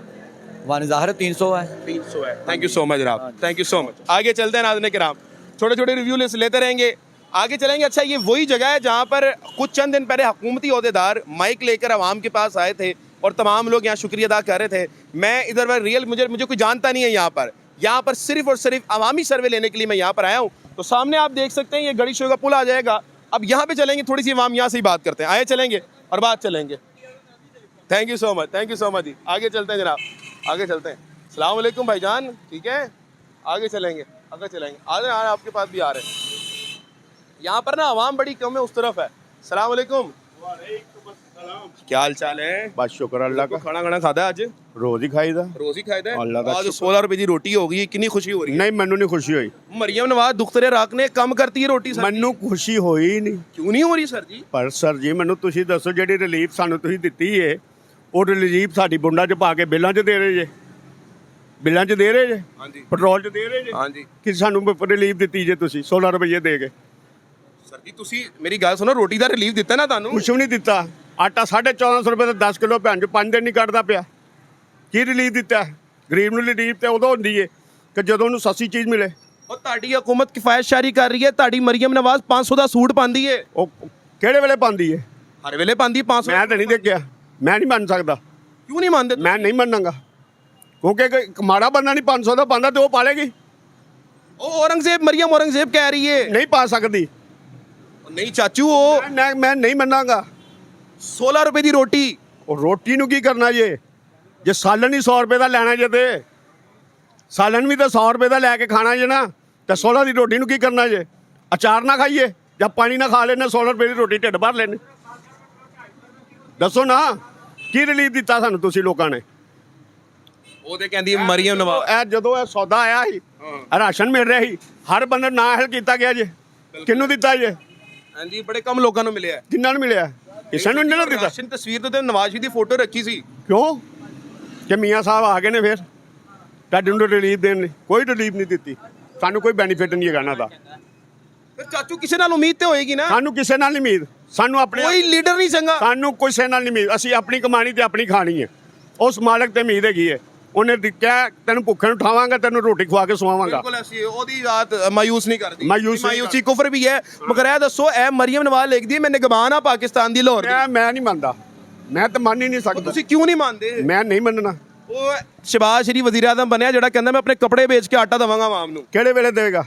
ज़ाहिर 300 है। 300 है। थैंक यू सो मच जनाब, थैंक यू सो मच। आगे चलते हैं नाज़रीन किराम, छोटे छोटे रिव्यू लिस्ट लेते रहेंगे, आगे चलेंगे। अच्छा, ये वही जगह है जहाँ पर कुछ चंद दिन पहले हुकूमती ओहदेदार माइक लेकर आवाम के पास आए थे और तमाम लोग यहाँ शुक्रिया अदा कर रहे थे। मैं इधर रियल मुझे कोई जानता नहीं है यहाँ पर सिर्फ और सिर्फ अवामी सर्वे लेने के लिए मैं यहाँ पर आया हूँ। तो सामने आप देख सकते हैं ये गड़ी शो का पुल आ जाएगा। अब यहाँ पे चलेंगे, थोड़ी सी आवाम यहाँ से ही बात करते हैं, आए चलेंगे और बात चलेंगे। थैंक यू सो मच जी। आगे चलते हैं जनाब, आगे चलते हैं। अस्सलाम वालेकुम भाईजान, ठीक है, आगे चलेंगे आ रहे हैं, आपके पास भी आ रहे हैं। यहाँ पर ना आवाम बड़ी कम है, उस तरफ है। अस्सलाम वालेकुम, क्या हाल चाल है? बस शुक्र अल्लाह का। खाना खादा आज? रोज ही खाईदा। रोज ही खादा है। अल्लाह का आज 16 रुपए की रोटी हो गई, कितनी खुशी हो रही है? नहीं, मैनू नहीं खुशी हुई। मरियम नवाज दुख्तरे राक ने कम करती है रोटी। मैनू खुशी होई ही नहीं। क्यों नहीं हो रही सर जी? पर सर जी, ਮੈਨੂੰ ਤੁਸੀਂ ਦੱਸੋ, ਜਿਹੜੀ ਰਿਲੀਫ ਸਾਨੂੰ ਤੁਸੀਂ ਦਿੱਤੀ ਏ, ਉਹ ਰਿਲੀਫ ਸਾਡੀ ਬੁੰਡਾ 'ਚ ਪਾ ਕੇ ਬਿੱਲਾਂ 'ਚ ਦੇ ਰਹੇ ਜੇ? ਬਿੱਲਾਂ 'ਚ ਦੇ ਰਹੇ ਜੇ? ਹਾਂਜੀ। ਪੈਟਰੋਲ 'ਚ ਦੇ ਰਹੇ ਜੇ? ਹਾਂਜੀ। ਕਿ ਸਾਨੂੰ ਰਿਲੀਫ ਦਿੱਤੀ ਜੇ ਤੁਸੀਂ 16 ਰੁਪਏ ਦੇ ਕੇ? ਸਰ ਜੀ ਤੁਸੀਂ ਮੇਰੀ ਗੱਲ ਸੁਣੋ, ਰੋਟੀ ਦਾ ਰਿਲੀਫ ਦਿੱਤਾ ਨਾ ਤੁਹਾਨੂੰ? ਕੁਛ ਵੀ ਨਹੀਂ ਦਿੱਤਾ। ਆਟਾ 1450 ਰੁਪਏ ਦਾ 10 ਕਿਲੋ ਭੈਣ ਚ 5 ਦਿਨ ਨਹੀਂ ਕੱਢਦਾ ਪਿਆ। ਕੀ ਰਿਲੀਫ ਦਿੱਤਾ? ਗਰੀਬ ਨੂੰ ਰਿਲੀਫ ਤੇ ਉਦੋਂ ਹੁੰਦੀ ਏ ਕਿ ਜਦੋਂ ਉਹਨੂੰ ਸਸਤੀ ਚੀਜ਼ ਮਿਲੇ। ਉਹ ਤੁਹਾਡੀ ਹਕੂਮਤ ਕਿਫਾਇਤਸ਼ਾਰੀ ਕਰ ਰਹੀ ਹੈ, ਤੁਹਾਡੀ ਮਰੀਮ ਨਵਾਜ਼ 500 ਦਾ ਸੂਟ ਪਾਉਂਦੀ ਏ, ਉਹ ਕਿਹੜੇ ਵੇਲੇ ਪਾਉਂਦੀ ਹੈ? ਹਰ ਵੇਲੇ ਪਾਉਂਦੀ 500। ਮੈਂ ਤਾਂ ਨਹੀਂ ਦੇਖਿਆ, ਮੈਂ ਨਹੀਂ ਮੰਨ ਸਕਦਾ। ਕਿਉਂ ਨਹੀਂ ਮੰਨਦੇ? ਮੈਂ ਨਹੀਂ ਮੰਨਾਂਗਾ, ਕਿਉਂਕਿ ਕੋਈ ਮਾੜਾ ਬੰਦਾ ਨਹੀਂ 500 ਦਾ ਪਾਉਂਦਾ ਤੇ ਉਹ ਪਾਲੇਗੀ। ਉਹ ਔਰੰਗਜ਼ੇਬ, ਮਰੀਮ ਔਰੰਗਜ਼ੇਬ ਕਹਿ ਰਹੀ ਏ ਨਹੀਂ ਪਾ ਸਕਦੀ। ਨਹੀਂ ਚਾਚੂ, ਉਹ ਮੈਂ ਨਹੀਂ ਮੰਨਾਂਗਾ। 16 ਰੁਪਏ ਦੀ ਰੋਟੀ, ਉਹ ਰੋਟੀ ਨੂੰ ਕੀ ਕਰਨਾ ਜੇ ਸਾਲਨ ਹੀ 100 ਰੁਪਏ ਦਾ ਲੈਣਾ ਜੇ, ਤੇ ਸਾਲਨ ਵੀ ਤਾਂ 100 ਰੁਪਏ ਦਾ ਲੈ ਕੇ ਖਾਣਾ ਜੇ ਨਾ, ਤੇ 16 ਦੀ ਰੋਟੀ ਨੂੰ ਕੀ ਕਰਨਾ ਜੇ? ਅਚਾਰ ਨਾ ਖਾਈਏ ਜਾਂ ਪਾਣੀ ਨਾ ਖਾ ਲੈਣੇ, 16 ਰੁਪਏ ਦੀ ਰੋਟੀ ਢਿੱਡ ਭਰ ਲੈਣੇ। ਦੱਸੋ ਨਾ ਕੀ ਰਿਲੀਫ ਦਿੱਤਾ ਸਾਨੂੰ ਤੁਸੀਂ ਲੋਕਾਂ ਨੇ? ਉਹਦੇ ਕਹਿੰਦੀ ਮਰੀਮ ਨਵਾਜ਼। ਇਹ ਜਦੋਂ ਇਹ ਸੌਦਾ ਆਇਆ ਸੀ, ਰਾਸ਼ਨ ਮਿਲ ਰਿਹਾ ਸੀ, ਹਰ ਬੰਦੇ ਨੂੰ ਨਾ ਹਲ ਕੀਤਾ ਗਿਆ ਜੇ। ਕਿਹਨੂੰ ਦਿੱਤਾ ਜੇ? ਹਾਂਜੀ, ਬੜੇ ਕਮ ਲੋਕਾਂ ਨੂੰ ਮਿਲਿਆ। ਕਿੰਨਾਂ ਨੂੰ ਮਿਲਿਆ? ਕਿਸੇ ਨੂੰ ਨਹੀਂ ਨਾ ਦਿੱਤਾ। ਰਾਸ਼ਨ ਤਸਵੀਰ ਤੇ ਨਵਾਜ਼ ਸ਼ਰੀਫ ਦੀ ਫੋਟੋ ਰੱਖੀ ਸੀ। ਕਿਉਂ? ਕਿ ਮੀਆਂ ਸਾਹਿਬ ਆ ਗਏ ਨੇ ਫਿਰ ਤੁਹਾਡੇ ਨੂੰ ਰਿਲੀਫ ਦੇਣ ਲਈ? ਕੋਈ ਰਿਲੀਫ ਨਹੀਂ ਦਿੱਤੀ ਸਾਨੂੰ, ਕੋਈ ਬੈਨੀਫਿਟ ਨਹੀਂ ਹੈਗਾ ਇਹਨਾਂ ਦਾ। ਫਿਰ ਚਾਚੂ ਕਿਸੇ ਨਾਲ ਉਮੀਦ ਤੇ ਹੋਏਗੀ ਨਾ? ਸਾਨੂੰ ਕਿਸੇ ਨਾਲ ਨਹੀਂ ਉਮੀਦ, ਸਾਨੂੰ ਆਪਣੇ ਕੋਈ ਲੀਡਰ ਨਹੀਂ ਚੰਗਾ, ਸਾਨੂੰ ਕਿਸੇ ਨਾਲ ਨਹੀਂ ਉਮੀਦ। ਅਸੀਂ ਆਪਣੀ ਕਮਾਣੀ ਤੇ ਆਪਣੀ ਖਾਣੀ ਹੈ, ਉਸ ਮਾਲਕ ਤੇ ਉਮੀਦ ਹੈਗੀ ਹੈ। ਉਹਨੇ ਕਿਹਾ ਤੈਨੂੰ ਭੁੱਖੇ ਨੂੰ ਉਠਾਵਾਂਗਾ, ਤੈਨੂੰ ਰੋਟੀ ਖਵਾ ਕੇ ਸੁਆਵਾਂਗਾ। ਬਿਲਕੁਲ ਐਸੀ ਉਹਦੀ ਯਾਦ ਮਾਯੂਸ ਨਹੀਂ ਕਰਦੀ। ਮਾਯੂਸੀ ਕੁਫਰ ਵੀ ਹੈ। ਮਗਰ ਇਹ ਦੱਸੋ, ਇਹ ਮਰੀਮ ਨਵਾਜ਼ ਲਿਖਦੀ ਮੈਂ ਨਿਗਮਾਨ ਆ ਪਾਕਿਸਤਾਨ ਦੀ, ਲਾਹੌਰ ਦੀ। ਮੈਂ ਨਹੀਂ ਮੰਨਦਾ, ਮੈਂ ਤਾਂ ਮੰਨ ਹੀ ਨਹੀਂ ਸਕਦਾ। ਤੁਸੀਂ ਕਿਉਂ ਨਹੀਂ ਮੰਨਦੇ? ਮੈਂ ਨਹੀਂ ਮੰਨਣਾ। ਉਹ ਸ਼ਹਿਬਾਜ਼ ਸ਼ਰੀਫ ਵਜ਼ੀਰ ਆਜ਼ਮ ਬਣਿਆ, ਜਿਹੜਾ ਕਹਿੰਦਾ ਮੈਂ ਆਪਣੇ ਕੱਪੜੇ ਵੇਚ ਕੇ ਆਟਾ ਦੇਵਾਂਗਾ ਆਵਾਮ ਨੂੰ। ਕਿਹੜੇ ਵੇਲੇ ਦੇਵੇਗਾ?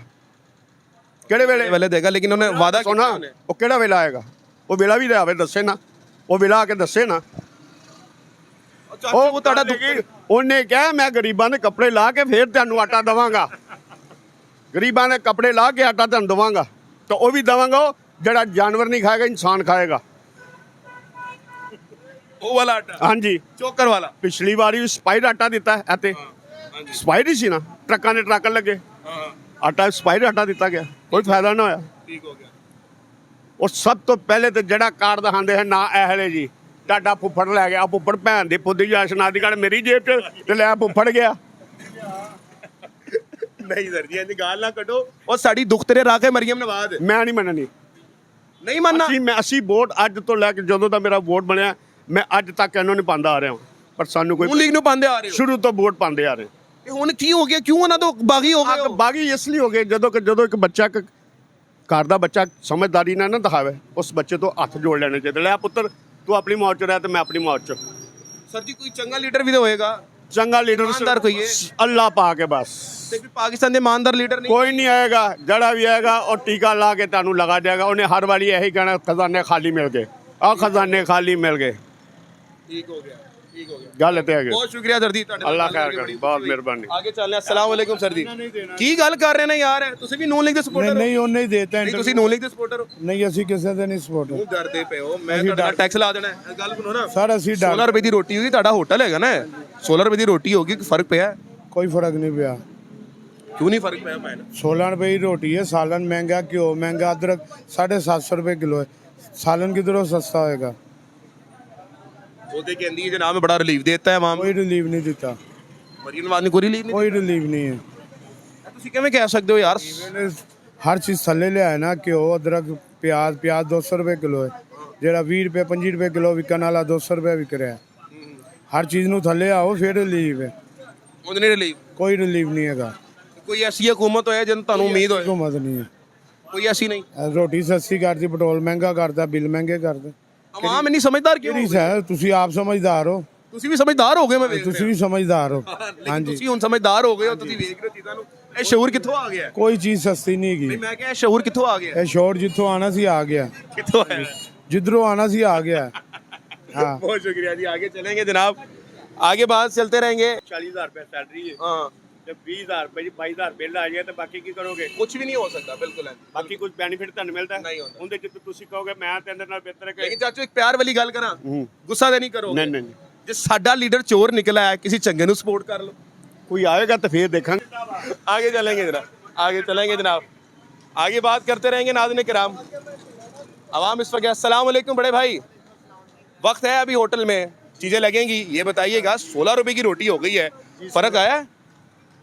ਕਿਹੜੇ ਵੇਲੇ ਦੇਗਾ? ਲੇਕਿਨ ਉਹਨੇ ਵਾਅਦਾ ਕੀਤਾ। ਉਹਨੇ ਉਹ ਕਿਹੜਾ ਵੇਲਾ ਆਏਗਾ? ਉਹ ਵੇਲਾ ਵੀ ਆਵੇ, ਦੱਸੇ ਨਾ। ਉਹ ਵੇਲਾ ਆ ਕੇ ਦੱਸੇ ਨਾ। ਉਹ ਤੁਹਾਡਾ ਉਹਨੇ ਕਿਹਾ ਮੈਂ ਗਰੀਬਾਂ ਦੇ ਕੱਪੜੇ ਲਾ ਕੇ ਫੇਰ ਤੁਹਾਨੂੰ ਆਟਾ ਦਵਾਂਗਾ, ਗਰੀਬਾਂ ਦੇ ਕੱਪੜੇ ਲਾ ਕੇ ਆਟਾ ਤੁਹਾਨੂੰ ਦਵਾਂਗਾ। ਤਾਂ ਉਹ ਵੀ ਦਵਾਂਗਾ ਜਿਹੜਾ ਜਾਨਵਰ ਨਹੀਂ ਖਾਏਗਾ, ਇਨਸਾਨ ਖਾਏਗਾ। ਉਹ ਵਾਲਾ ਆਟਾ? ਹਾਂਜੀ, ਚੋਕਰ ਵਾਲਾ। ਪਿਛਲੀ ਵਾਰੀ ਸਪਾਈਡ ਆਟਾ ਦਿੱਤਾ ਅਤੇ ਸਪਾਈਡ ਹੀ ਸੀ ਨਾ, ਟਰੱਕਾਂ ਦੇ ਟਰੱਕ ਲੱਗੇ, ਆਟਾ ਸਪਾਈਡ ਆਟਾ ਦਿੱਤਾ ਗਿਆ, ਕੋਈ ਫਾਇਦਾ ਨਾ ਹੋਇਆ। ਠੀਕ ਹੋ ਗਿਆ। ਉਹ ਸਭ ਤੋਂ ਪਹਿਲੇ ਤੇ ਜਿਹੜਾ ਕਾਰਡ ਦਿਖਾਉਂਦੇ ਹੈ ਨਾ ਇਹਲੇ ਜੀ, ਤੁਹਾਡਾ ਫੁੱਫੜ ਲੈ ਗਿਆ, ਫੁੱਫੜ ਭੈਣ ਦੀ ਪੁੱਦੀ ਜਾਸ਼ਨਾ ਦੀ ਗੱਲ ਮੇਰੀ ਜੇਬ 'ਚ ਤੇ ਲੈ ਫੁੱਫੜ ਗਿਆ। ਨਹੀਂ ਸਰ ਜੀ, ਇਹਦੀ ਗਾਲ ਨਾ ਕੱਢੋ। ਉਹ ਸਾਡੀ ਦੁੱਖ ਤੇਰੇ ਰਾਖੇ ਮਰੀਮ ਨਵਾਜ਼। ਮੈਂ ਨਹੀਂ ਮੰਨਣੀ, ਨਹੀਂ ਮੰਨਣਾ। ਅਸੀਂ ਵੋਟ ਅੱਜ ਤੋਂ ਲੈ ਕੇ ਜਦੋਂ ਦਾ ਮੇਰਾ ਵੋਟ ਬਣਿਆ, ਮੈਂ ਅੱਜ ਤੱਕ ਇਹਨਾਂ ਨੂੰ ਪਾਉਂਦਾ ਆ ਰਿਹਾ ਹਾਂ, ਪਰ ਸਾਨੂੰ ਕੋਈ ਲੀਗ ਨੂੰ ਪਾਉਂਦੇ ਆ ਰਹੇ ਹੋ? ਸ਼ੁਰੂ ਤੋਂ ਵੋਟ ਪਾਉਂਦੇ ਆ ਰਹੇ। ਇਹ ਹੁਣ ਕੀ ਹੋ ਗਿਆ? ਕਿਉਂ ਉਹਨਾਂ ਤੋਂ ਬਾਗੀ ਹੋ ਗਏ? ਬਾਗੀ ਇਸ ਲਈ ਹੋ ਗਏ ਜਦੋਂ ਇੱਕ ਬੱਚਾ ਘਰ ਦਾ ਬੱਚਾ ਸਮਝਦਾਰੀ ਨਾਲ ਨਾ ਦਿਖਾਵੇ, ਉਸ ਬੱਚੇ ਤੋਂ ਹੱਥ ਜੋੜ ਲੈਣੇ ਚਾਹੀਦੇ। ਲੈ ਪੁੱਤਰ ਤੂੰ ਆਪਣੀ ਮੌਤ 'ਚ ਰਹਿ ਤੇ ਮੈਂ ਆਪਣੀ ਮੌਤ 'ਚ। ਸਰ ਜੀ, ਕੋਈ ਚੰਗਾ ਲੀਡਰ ਵੀ ਤਾਂ ਹੋਏਗਾ। ਚੰਗਾ ਲੀਡਰ ਇਮਾਨਦਾਰ ਕੋਈ ਹੈ? ਅੱਲਾ ਪਾ ਕੇ ਬਸ। ਤੇ ਫਿਰ ਪਾਕਿਸਤਾਨ ਦੇ ਇਮਾਨਦਾਰ ਲੀਡਰ ਨਹੀਂ? ਕੋਈ ਨਹੀਂ ਆਏਗਾ, ਜਿਹੜਾ ਵੀ ਆਏਗਾ ਉਹ ਟੀਕਾ ਲਾ ਕੇ ਤੁਹਾਨੂੰ ਲਗਾ ਜਾਏਗਾ। ਉਹਨੇ ਹਰ ਵਾਰੀ ਇਹੀ ਕਹਿਣਾ ਖਜ਼ਾਨੇ ਖਾਲੀ ਮਿਲ ਗਏ, ਆਹ ਖਜ਼ਾਨੇ ਖਾਲੀ ਮਿਲ ਗਏ। ਠੀਕ ਹੋ ਗਿਆ, ਠੀਕ ਹੋ ਗਿਆ। ਗੱਲ ਤੇ ਹੈਗੀ। ਬਹੁਤ ਸ਼ੁਕਰੀਆ ਸਰ ਜੀ, ਤੁਹਾਡੇ ਨਾਲ ਅੱਲਾ ਗੱਲ ਖੈਰ ਕਰਕੇ ਕਰੇ, ਬੜੀ ਬਹੁਤ ਮਿਹਰਬਾਨੀ। ਆਗੇ ਚੱਲਦੇ ਹਾਂ। अस्सलाम वालेकुम सर जी। ਕੀ ਗੱਲ ਕਰ ਰਹੇ ਨੇ ਯਾਰ? ਤੁਸੀਂ ਵੀ ਨੂਨ ਲੀਗ ਦੇ ਸਪੋਰਟਰ ਹੋ? ਨਹੀਂ ਉਹਨੇ ਹੀ ਦੇਤਾ ਨਹੀਂ, ਤੁਸੀਂ ਨੂਨ ਲੀਗ ਦੇ ਸਪੋਰਟਰ ਹੋ? ਨਹੀਂ ਅਸੀਂ ਕਿਸੇ ਦੇ ਨਹੀਂ ਸਪੋਰਟ। ਤੂੰ ਡਰਦੇ ਪਏ ਹੋ, ਮੈਂ ਤੁਹਾਡਾ ਟੈਕਸ ਲਾ ਦੇਣਾ ਹੈ। ਗੱਲ ਸੁਣੋ ਨਾ ਸਰ ਅਸੀਂ 16 ਰੁਪਏ ਦੀ ਰੋਟੀ ਹੋਗੀ, ਤੁਹਾਡਾ ਹੋਟਲ ਹੈਗਾ ਨਾ, 16 ਰੁਪਏ ਦੀ ਰੋਟੀ ਹੋਗੀ, ਫਰਕ ਪਿਆ? ਕੋਈ ਫਰਕ ਨਹੀਂ ਪਿਆ। ਕਿਉਂ ਨਹੀਂ ਫਰਕ ਪਿਆ? ਭੈਣ 16 रुपए की रोटी है, सालन महंगा, घ्यो महंगा, अदरक 750 रुपए किलो है। सालन किधरों सस्ता होएगा? ਉਹਦੇ ਕਹਿੰਦੀ ਹੈ ਜਨਾਬ ਮੈਂ ਬੜਾ ਰਿਲੀਫ ਦੇਤਾ ਹੈ ਆਵਾਮ। कोई रिलीफ नहीं देता, ਮਰੀਮ ਨਵਾਜ਼ ਨੇ ਕੋਈ ਰਿਲੀਫ ਨਹੀਂ कोई रिलीफ नहीं है। ਦਿੱਤਾ। ਤੁਸੀਂ ਕਿਵੇਂ ਕਹਿ ਸਕਦੇ ਹੋ ਯਾਰ? हर चीज़ थले ले आए ना, घ्यो अदरक प्याज 200 रुपए किलो है, जेड़ा 20 रुपए 25 रुपए किलो विकन वाला 200 रुपए विक रहा है। हर चीज़ ਨੂੰ ਥੱਲੇ ਆਓ ਫਿਰ ਰਿਲੀਫ ਹੈ। ਉਹਦੇ ਨਹੀਂ ਰਿਲੀਫ? ਕੋਈ ਰਿਲੀਫ ਨਹੀਂ ਹੈਗਾ। ਕੋਈ ਐਸੀ ਹਕੂਮਤ ਹੋਏ ਜਿਹਨੂੰ ਤੁਹਾਨੂੰ ਉਮੀਦ ਹੋਏ? ਹਕੂਮਤ ਨਹੀਂ ਹੈ, ਕੋਈ ਐਸੀ ਨਹੀਂ। ਰੋਟੀ ਸਸਤੀ ਕਰਦੀ, ਪੈਟਰੋਲ ਮਹਿੰਗਾ ਕਰਦਾ, ਬਿੱਲ ਮਹਿੰਗੇ ਕਰਦਾ। ਆਵਾਮ ਇੰਨੀ ਸਮਝਦਾਰ ਕਿਉਂ? ਕਿਹੜੀ ਸਰ ਤੁਸੀਂ ਆਪ ਸਮਝਦਾਰ ਹੋ, ਤੁਸੀਂ ਵੀ ਸਮਝਦਾਰ ਹੋ ਗਏ, ਮੈਂ ਵੇਖ ਤੁਸੀਂ ਵੀ ਸਮਝਦਾਰ ਹੋ। ਹਾਂਜੀ, ਤੁਸੀਂ ਹੁਣ ਸਮਝਦਾਰ ਹੋ ਗਏ ਹੋ, ਤੁਸੀਂ ਵੇਖ ਰਹੇ ਹੋ ਚੀਜ਼ਾਂ ਨੂੰ। ਇਹ ਸ਼ਊਰ ਕਿੱਥੋਂ ਆ ਗਿਆ? ਕੋਈ ਚੀਜ਼ ਸਸਤੀ ਨਹੀਂ ਹੈਗੀ। ਨਹੀਂ, ਮੈਂ ਕਿਹਾ ਇਹ ਸ਼ਊਰ ਕਿੱਥੋਂ ਆ ਗਿਆ? ਇਹ ਸ਼ੋਰ ਜਿੱਥੋਂ ਆਣਾ ਸੀ ਆ ਗਿਆ, ਕਿੱਥੋਂ ਆਇਆ? जिधरों आना सी आ गया। हाँ बहुत शुक्रिया जी, आगे चलेंगे जनाब, आगे बात चलते रहेंगे। 40,000 रुपए सैलरी है, हाँ, ਤੇ 20,000 ਰੁਪਏ ਜੀ 22,000 ਬਿੱਲ ਆ ਜਾਏ ਤੇ ਬਾਕੀ ਕੀ ਕਰੋਗੇ? कुछ भी नहीं हो सकता, बिल्कुल है। ਬਾਕੀ ਕੁਝ ਬੈਨੀਫਿਟ ਤੁਹਾਨੂੰ ਮਿਲਦਾ ਨਹੀਂ ਹੁੰਦਾ। ਉਹਦੇ ਚ ਤੁਸੀਂ ਕਹੋਗੇ ਮੈਂ ਤੇ ਇਹਦੇ ਨਾਲ ਬਿਹਤਰ ਹੈ ਕਿ लेकिन चाचू एक प्यार वाली गल करा, गुस्सा तो नहीं करोगे? ਨਹੀਂ ਨਹੀਂ ਨਹੀਂ। ਜੇ ਸਾਡਾ ਲੀਡਰ ਚੋਰ ਨਿਕਲਾ ਹੈ, ਕਿਸੇ ਚੰਗੇ ਨੂੰ ਸਪੋर्ट कर लो। ਕੋਈ ਆਏਗਾ ਤਾਂ ਫੇਰ ਦੇਖਾਂਗੇ। आगे चलेंगे जनाब, आगे चलेंगे जनाब, आगे बात करते रहेंगे। नाज़रीन किराम, आवाम इस वक्त, अस्सलाम वालेकुम बड़े भाई, वक्त है अभी होटल में चीज़ें लगेंगी, ये बताइएगा 16 रुपए की रोटी हो गई है, फ़र्क आया है?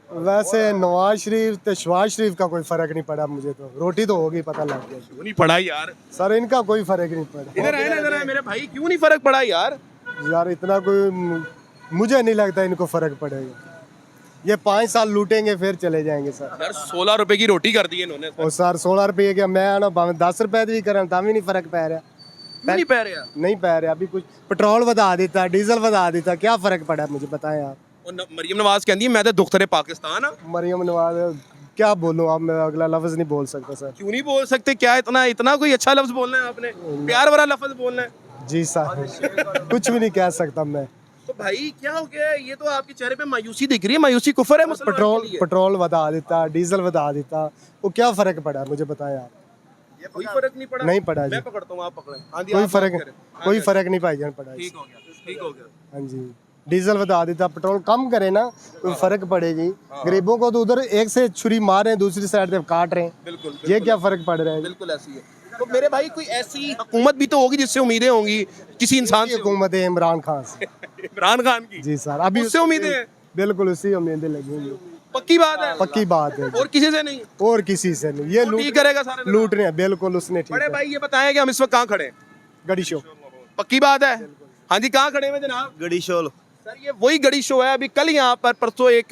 वैसे नवाज शरीफ तो शहबाज शरीफ का कोई फर्क नहीं पड़ा मुझे, तो रोटी तो होगी, पता लग गया। क्यों नहीं पड़ा यार? सर इनका कोई फर्क नहीं पड़ा इधर आए ना, इधर आए मेरे भाई, क्यों नहीं फ़र्क पड़ा यार? यार, इतना कोई मुझे नहीं लगता इनको फर्क पड़ेगा। ये 5 साल लूटेंगे फिर चले जाएंगे सर। यार 16 रुपए की रोटी कर दी है इन्होंने। और सर 16 रुपये के मैं ना भावें 10 रुपए भी करें ਤਾਂ ਵੀ नहीं फर्क पै रहा। क्यों नहीं पै रहा? नहीं पै रहा। अभी कुछ पेट्रोल ਵਧਾ ਦਿੱਤਾ, डीजल ਵਧਾ ਦਿੱਤਾ, क्या फर्क पड़ा मुझे बताएं आप। और मरियम नवाज कहती है मैं तो दुख्तरे पाकिस्तान हाँ। मरियम नवाज क्या बोलूं अब, मैं अगला लफ्ज नहीं बोल सकता सर। क्यों नहीं बोल सकते? क्या इतना कोई अच्छा लफ्ज बोलना है आपने? प्यार भरा लफ्ज बोलना है। जी सर कुछ भी नहीं कह सकता मैं। तो भाई क्या हो गया? ये तो आपके चेहरे पे मायूसी दिख रही है। मायूसी कुफर है मुसलमान के लिए। पेट्रोल ਵਧਾ ਦਿੱਤਾ, डीजल ਵਧਾ ਦਿੱਤਾ, वो क्या फर्क पड़ा मुझे बताएं आप। कोई फर्क नहीं पड़ा। नहीं पड़ा जी। मैं पकड़ता हूँ, आप पकड़े। कोई फर्क नहीं भाईजान पड़ा। ठीक हो गया, ठीक हो गया। हाँ जी, डीजल ਵਧਾ ਦਿੱਤਾ, पेट्रोल कम करे ना कोई फर्क पड़ेगी। गरीबों को तो उधर एक से छुरी मार रहे हैं, दूसरी साइड से काट रहे हैं। बिल्कुल, ये क्या फर्क पड़ रहा है? बिल्कुल ऐसी है। तो मेरे भाई कोई ऐसी हुकूमत भी तो होगी जिससे उम्मीदें होंगी किसी इंसान से। हुकूमत है इमरान खान से। इमरान खान की? जी सर, अभी उससे उम्मीदें हैं? बिल्कुल उसी उम्मीदें लगी हुई। पक्की बात है? पक्की बात है। और किसी से नहीं? और किसी से नहीं। ये ठीक करेगा सारे लूट रहे हैं। बिल्कुल उसने ठीक बड़े भाई ये बताया कि हम इस वक्त कहाँ खड़े हैं? गड़ी शो। पक्की बात है? हाँ जी, कहाँ खड़े हैं जनाब? गड़ी शोल। सर ये वही गड़ी शो है। अभी कल यहाँ पर परसों एक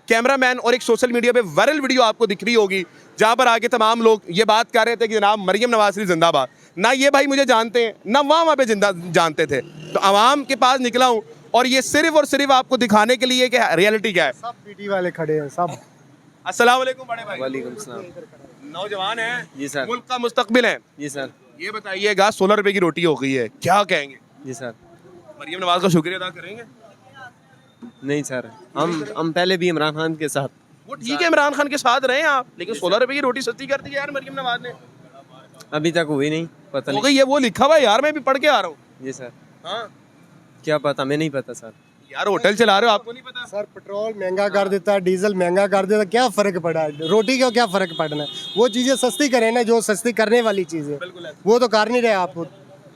कैमरामैन और एक सोशल मीडिया पे वायरल वीडियो आपको दिख रही होगी जहाँ पर आके तमाम लोग ये बात कर रहे थे कि जनाब मरियम नवाज जिंदाबाद। ना ये भाई मुझे जानते हैं ना वहाँ पे जिंदा जानते थे। तो आवाम के पास निकला हूँ और ये सिर्फ और सिर्फ आपको दिखाने के लिए कि रियलिटी क्या है। सब पीटी वाले खड़े हैं सब। अस्सलाम वालेकुम बड़े भाई। वालेकुम सलाम। नौजवान है जी सर। मुल्क का मुस्तकबिल है। जी सर। ये बताइएगा 16 रुपए की रोटी हो गई है, क्या कहेंगे? जी सर। मरियम नवाज का शुक्रिया अदा करेंगे? नहीं सर, हम पहले भी इमरान खान के साथ। वो ठीक है, इमरान खान के साथ रहे आप, लेकिन 16 रुपए की रोटी सस्ती कर दी है यार मरियम नवाज ने। अभी तक हुई नहीं, पता हो नहीं। गई है, वो लिखा हुआ है यार, मैं भी पढ़ के आ रहा हूँ। जी सर। हाँ क्या पता, मैं नहीं पता सर। यार होटल चला रहे हो, आपको नहीं पता? सर पेट्रोल महंगा कर देता, डीजल महंगा कर देता, क्या फर्क पड़ा है? रोटी का क्या फर्क पड़ना है? वो चीजें सस्ती करें ना, जो सस्ती करने वाली चीजें वो तो कर नहीं रहे आप।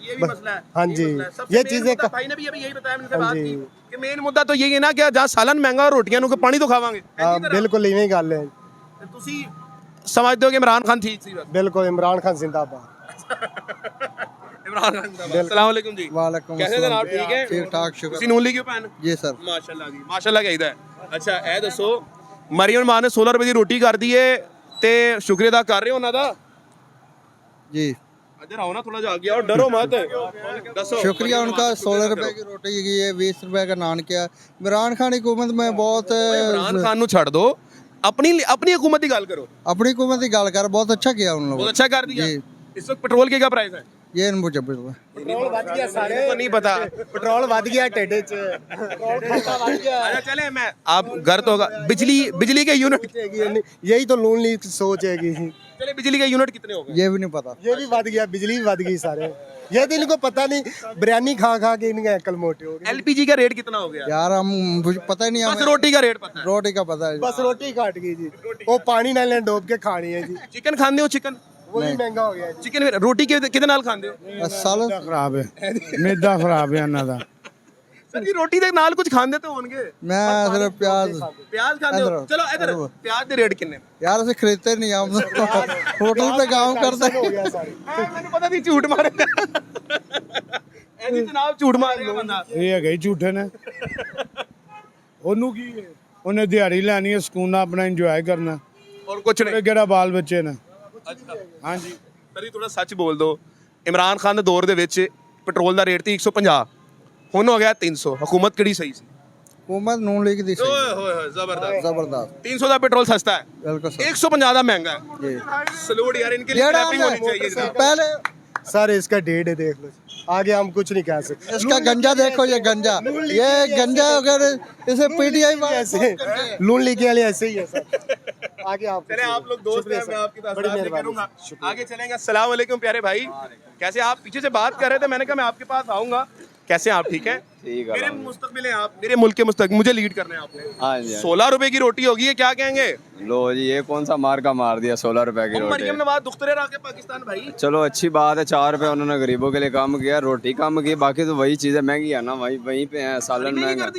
ये भी मसला है। हाँ जी, ये चीजें भाई ने भी अभी यही बताया मैंने बात की कि मेन मुद्दा तो यही है ना कि जहाँ सालन महंगा और रोटियां नु पानी तो खावांगे। बिल्कुल इवें गल है। ਤੁਸੀਂ समझते हो कि इमरान खान ठीक सी बात? बिल्कुल इमरान खान जिंदाबाद। इमरान खान जिंदाबाद। अस्सलाम वालेकुम जी। वालेकुम कैसे जनाब? ठीक है, ठीक ठाक, शुक्र। ਤੁਸੀਂ ਨੂਨ ਲੀਗ ਭੈਣ? जी सर। ਮਾਸ਼ਾਅੱਲਾ ਜੀ, ਮਾਸ਼ਾਅੱਲਾ ਕਹੀਦਾ ਹੈ। ਅੱਛਾ ਇਹ ਦੱਸੋ ਮਰੀਮ ਮਾਂ ਨੇ 16 ਰੁਪਏ ਦੀ ਰੋਟੀ ਕਰਦੀ ਏ ਤੇ ਸ਼ੁਕਰੀਆ ਅਦਾ ਕਰ ਰਹੇ ਹੋ ਉਹਨਾਂ ਦਾ? जी इधर आओ ना थोड़ा जा आगे आओ, डरो मत। दसो शुक्रिया उनका। 16 रुपए की रोटी की है, 20 रुपए का नान किया। इमरान खान हुकूमत में बहुत इमरान खान नु छड़ दो, अपनी अपनी हुकूमत की गल करो। अपनी हुकूमत की गल कर, बहुत अच्छा किया उन लोगों बहुत अच्छा कर दिया। जी। इस वक्त पेट्रोल के क्या प्राइस है? ये मुझे पता। पेट्रोल बढ़ गया सारे को नहीं पता। पेट्रोल बढ़ गया टेढ़े च। पेट्रोल खर्चा बढ़ गया। अच्छा चले मैं आप घर तो होगा बिजली के यूनिट, यही तो लोन ली सोच है। चले बिजली के यूनिट कितने हो गए? ये भी नहीं पता। ये भी बढ़ गया, बिजली भी बढ़ गई सारे। ये तो इनको पता नहीं, बिरयानी खा खा के इनके अकल मोटे हो गए। एलपीजी का रेट कितना हो गया? यार हम मुझे पता ही नहीं। बस हमें रोटी का रेट पता है? रोटी का पता है। बस रोटी काट गई जी, वो पानी नाल डोब के खानी है जी। चिकन खाते हो? चिकन वो भी महंगा हो गया जी। चिकन रोटी कितने नाल खाते हो? साल खराब है, मैदा खराब है ਇਹਨਾਂ ਦਾ। सर जी रोटी ਦੇ ਨਾਲ ਕੁਝ ਖਾਂਦੇ तो होंगे? मैं सिर्फ प्याज प्याज खाते हो? चलो इधर प्याज ਦੇ ਰੇਟ ਕਿੰਨੇ? यार से खरीदते नहीं हम होटल पे काम करते हो गया सारे। ਮੈਨੂੰ ਪਤਾ ਸੀ ਝੂਠ ਮਾਰੇਗਾ। ਐਨੀ ਜਨਾਬ ਝੂਠ ਮਾਰੇਗਾ ਬੰਦਾ। ਇਹ ਹੈਗੇ ਹੀ ਝੂਠੇ ਨੇ। ਉਹਨੂੰ ਕੀ ਹੈ, ਉਹਨੇ ਦਿਹਾੜੀ ਲੈਣੀ ਹੈ, ਸਕੂਨ ਨਾਲ ਆਪਣਾ ਇੰਜੋਏ ਕਰਨਾ। और कुछ नहीं। ਕਿਹੜਾ ਬਾਲ ਬੱਚੇ ਨੇ। अच्छा ਹਾਂਜੀ ਸਰ ਥੋੜਾ ਸੱਚ ਬੋਲ ਦੋ। ਇਮਰਾਨ ਖਾਨ ਦੇ ਦੌਰ ਦੇ ਵਿੱਚ ਪੈਟਰੋਲ ਦਾ ਰੇਟ ਸੀ 150, ਹੁਣ ਹੋ ਗਿਆ 300। हुकूमत ਕਿਹੜੀ ਸਹੀ ਸੀ? हुकूमत नून लीग दी सही। ਓਏ ਹੋਏ ਹੋਏ ਜ਼ਬਰਦस्त। जबरदस्त 300 ਦਾ ਪੈਟਰੋਲ ਸਸਤਾ ਹੈ, बिल्कुल सर। 150 ਦਾ ਮਹਿੰਗਾ है। सलूट यार, इनके लिए क्लैपिंग होनी चाहिए जनाब। पहले सर इसका डेढ़ है, देख लो आगे हम कुछ नहीं कह सकते। इसका गंजा देखो, ये गंजा अगर इसे पीटीआई ऐसे लून लीके वाले ऐसे ही है सर। आगे आप चले आप लोग दोस्त हैं, मैं आपकी तारीफ करूंगा। आगे चलेंगे। अस्सलाम वालेकुम प्यारे भाई, कैसे आप? पीछे से बात कर रहे थे, मैंने कहा मैं आपके पास आऊंगा। कैसे आप? ठीक है? ठीक मेरे मुस्तकबिल हैं आप, मेरे मुल्क के मुस्तकबिल, मुझे लीड करना है आपने। हाँ जी। 16 रुपए की रोटी होगी है, क्या कहेंगे? लो जी, ये कौन सा मार का मार दिया 16 रुपए की रोटी। मरियम नवाज दुख्तरे रहा के पाकिस्तान भाई। चलो अच्छी बात है, 4 रुपए उन्होंने गरीबों के लिए काम किया, रोटी कम की, बाकी तो वही चीजें महंगी है ना, वहीं पे है। सालन महंगा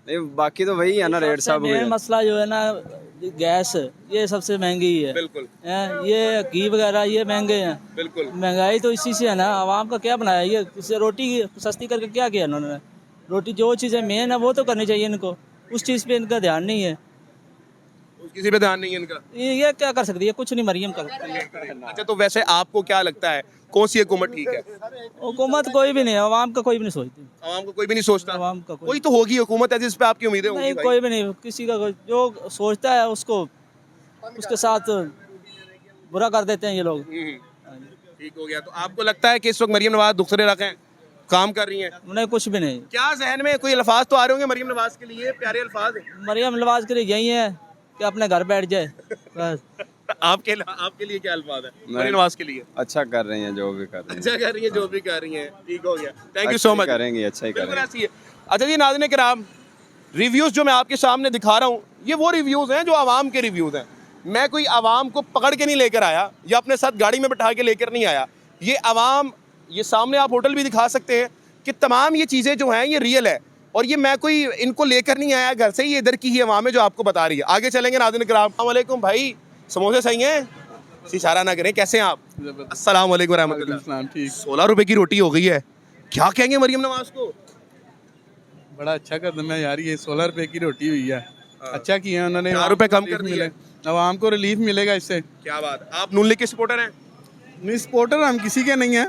नहीं, बाकी तो वही है ना रेट सब। मसला जो है ना गैस, ये सबसे महंगी है। बिल्कुल। ये घी वगैरह ये महंगे हैं। बिल्कुल। महंगाई तो इसी से है ना। आवाम का क्या बनाया? ये इससे रोटी सस्ती करके क्या किया इन्होंने? रोटी जो चीज़ें मेन है वो तो करनी चाहिए इनको। उस चीज़ पे इनका ध्यान नहीं है। किसी पे ध्यान नहीं है इनका। ये क्या कर सकती है, कुछ नहीं, मरियम का। अच्छा, तो वैसे आपको क्या लगता है कौन सी हुकूमत ठीक है? हुकूमत कोई भी नहीं है, आवाम का कोई भी नहीं सोचती। आवाम को कोई भी नहीं सोचता। आवाम का कोई तो होगी हुकूमत है जिस पे आपकी उम्मीदें होंगी नहीं, भाई। कोई भी नहीं, किसी का जो सोचता है उसको उसके साथ बुरा कर देते हैं ये लोग। ठीक हो गया। तो आपको लगता है कि इस वक्त मरियम नवाज दूसरे रखें काम कर रही हैं? नहीं, कुछ भी नहीं। क्या जहन में कोई अल्फाज तो आ रहे होंगे मरियम नवाज के लिए, प्यारे अल्फाज? मरियम नवाज के लिए यही है कि अपने घर बैठ जाए बस। आपके लिए क्या अल्फाज है मरियम नवाज के लिए? अच्छा कर रही हैं जो भी कर रही हैं। अच्छा कर रही है, जो भी कर रही है। ठीक हो गया, थैंक यू सो मच। करेंगे, अच्छा ही बिल्कुल करेंगे। ऐसी है। अच्छा जी नाज़रीन किराम, रिव्यूज़ जो मैं आपके सामने दिखा रहा हूँ ये वो रिव्यूज़ हैं जो आवाम के रिव्यूज़ हैं। मैं कोई आवाम को पकड़ के नहीं लेकर आया या अपने साथ गाड़ी में बैठा के लेकर नहीं आया। ये आवाम, ये सामने आप होटल भी दिखा सकते हैं कि तमाम ये चीज़ें जो हैं ये रियल है, और ये मैं कोई इनको लेकर नहीं आया घर से, ये इधर की ही आवाम है जो आपको बता रही है। आगे चलेंगे नाज़रीन किराम। अस्सलाम वालेकुम भाई, समोसे सही हैं? इशारा ना करें, कैसे हैं आप? अस्सलाम वालेकुम रहमतुल्लाह। ठीक। 16 रुपए की रोटी हो गई है, क्या कहेंगे मरियम नवाज को? बड़ा अच्छा कदम है यार, ये 16 रुपए की रोटी हुई है, अच्छा किया उन्होंने। 4 रुपए कम कर दिए, आवाम को रिलीफ मिलेगा इससे। क्या बात। आप नून लीग के सपोर्टर हैं? नहीं, सपोर्टर हम किसी के नहीं हैं।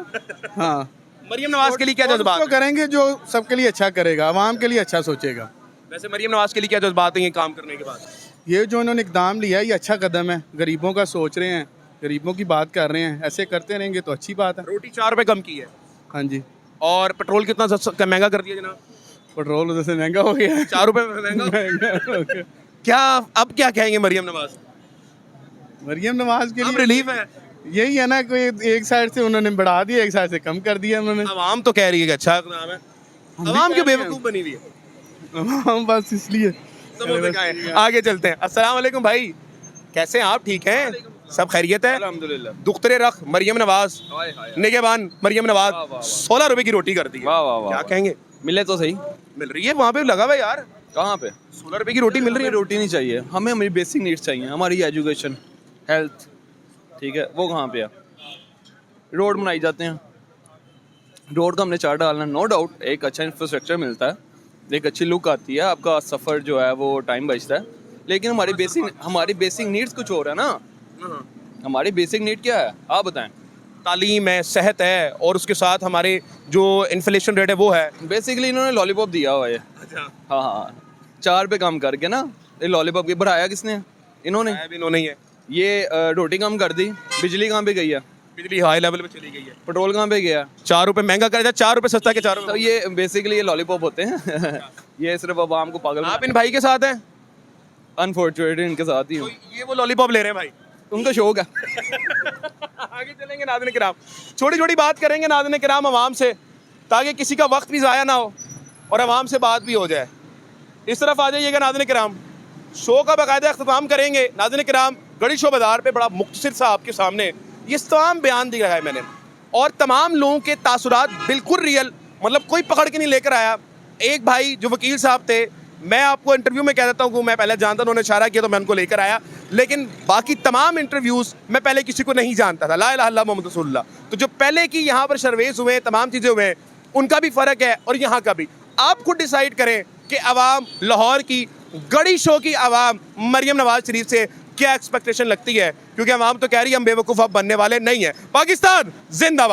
हाँ, मरियम नवाज के लिए क्या जज्बात तो करेंगे जो सबके लिए अच्छा करेगा, आवाम के लिए अच्छा सोचेगा। वैसे मरियम नवाज के लिए क्या जज्बात है ये काम करने के बाद? ये जो इन्होंने इकदाम लिया है ये अच्छा कदम है, गरीबों का सोच रहे हैं, गरीबों की बात कर रहे हैं, ऐसे करते रहेंगे तो अच्छी बात है। रोटी 4 रुपए कम की है। हाँ जी। और पेट्रोल कितना महंगा कर दिया जनाब? पेट्रोल उधर से महंगा हो गया है। 4 रुपए महंगा। क्या अब क्या कहेंगे मरियम नवाज? मरियम नवाज के लिए रिलीफ है, यही है ना, कोई एक साइड से उन्होंने बढ़ा दिया, एक साइड से कम कर दिया उन्होंने। आवाम तो कह रही है कि अच्छा नाम है, आवाम की बेवकूफ बनी हुई है। बस इसलिए। आगे चलते हैं। अस्सलाम वालेकुम भाई, कैसे हैं आप? ठीक हैं, सब खैरियत है? अल्हम्दुलिल्लाह। दुख्तरे रख मरियम नवाज, निगहबान मरियम नवाज 16 रुपए की रोटी कर दी है। वाह वाह वाह। क्या कहेंगे? मिले तो सही। मिल रही है वहाँ पे, लगा हुआ है यार। कहाँ पे? 16 रुपए की रोटी मिल रही है। रोटी नहीं चाहिए हमें, हमारी बेसिक नीड्स चाहिए, हमारी एजुकेशन, हेल्थ, ठीक है, वो कहाँ पे है? रोड बनाई जाते हैं, रोड का हमने चार्ट डालना, नो डाउट एक अच्छा इंफ्रास्ट्रक्चर मिलता है, एक अच्छी लुक आती है, आपका सफ़र जो है वो टाइम बचता है, लेकिन हमारी बेसिक नीड्स कुछ और है ना। हमारी बेसिक नीड क्या है आप बताएं? तालीम है, सेहत है, और उसके साथ हमारे जो इन्फ्लेशन रेट है वो है। बेसिकली इन्होंने लॉलीपॉप दिया हुआ है। अच्छा। हाँ, 4 पे कम करके ना, ये लॉलीपॉप की बढ़ाया किसने? इन्होंने ही है। ये रोटी कम कर दी, बिजली कहाँ पे गई है? बिजली हाई लेवल पे चली गई है। पेट्रोल कहाँ पे गया? 4 रुपए महंगा कर दिया, 4 रुपए सस्ता के 4 रुपए। तो ये बेसिकली ये लॉलीपॉप होते हैं। ये सिर्फ आवाम को पागल। आप इन भाई के साथ हैं? अनफॉर्चुनेटली इनके साथ ही हूँ। ये वो लॉलीपॉप ले रहे हैं भाई, उनका शौक है। आगे चलेंगे नाज़रीन किराम, छोटी छोटी बात करेंगे नाज़रीन किराम आवाम से, ताकि किसी का वक्त भी ज़ाया ना हो और आवाम से बात भी हो जाए। इस तरफ आ जाइएगा नाज़रीन किराम, शो का बाकायदा अख्ताम करेंगे। नाज़रीन किराम, गड़ी शो बाज़ार पे बड़ा मुख्तसर सा आपके सामने ये तमाम बयान दिया है मैंने, और तमाम लोगों के तासुरात बिल्कुल रियल, मतलब कोई पकड़ के नहीं लेकर आया। एक भाई जो वकील साहब थे, मैं आपको इंटरव्यू में कह देता हूँ, मैं पहले जानता, उन्होंने इशारा किया तो मैं उनको लेकर आया, लेकिन बाकी तमाम इंटरव्यूज़ मैं पहले किसी को नहीं जानता था। ला इलाहा इल्लल्लाह मोहम्मद रसूलुल्लाह। तो जो पहले की यहाँ पर सर्वेस हुए, तमाम चीज़ें हुए, उनका भी फ़र्क है और यहाँ का भी। आप खुद डिसाइड करें कि आवाम लाहौर की गड़ी शो की आवाम मरियम नवाज शरीफ से क्या एक्सपेक्टेशन लगती है, क्योंकि आवाम तो कह रही है हम बेवकूफ़ अब बनने वाले नहीं हैं। पाकिस्तान जिंदाबाद।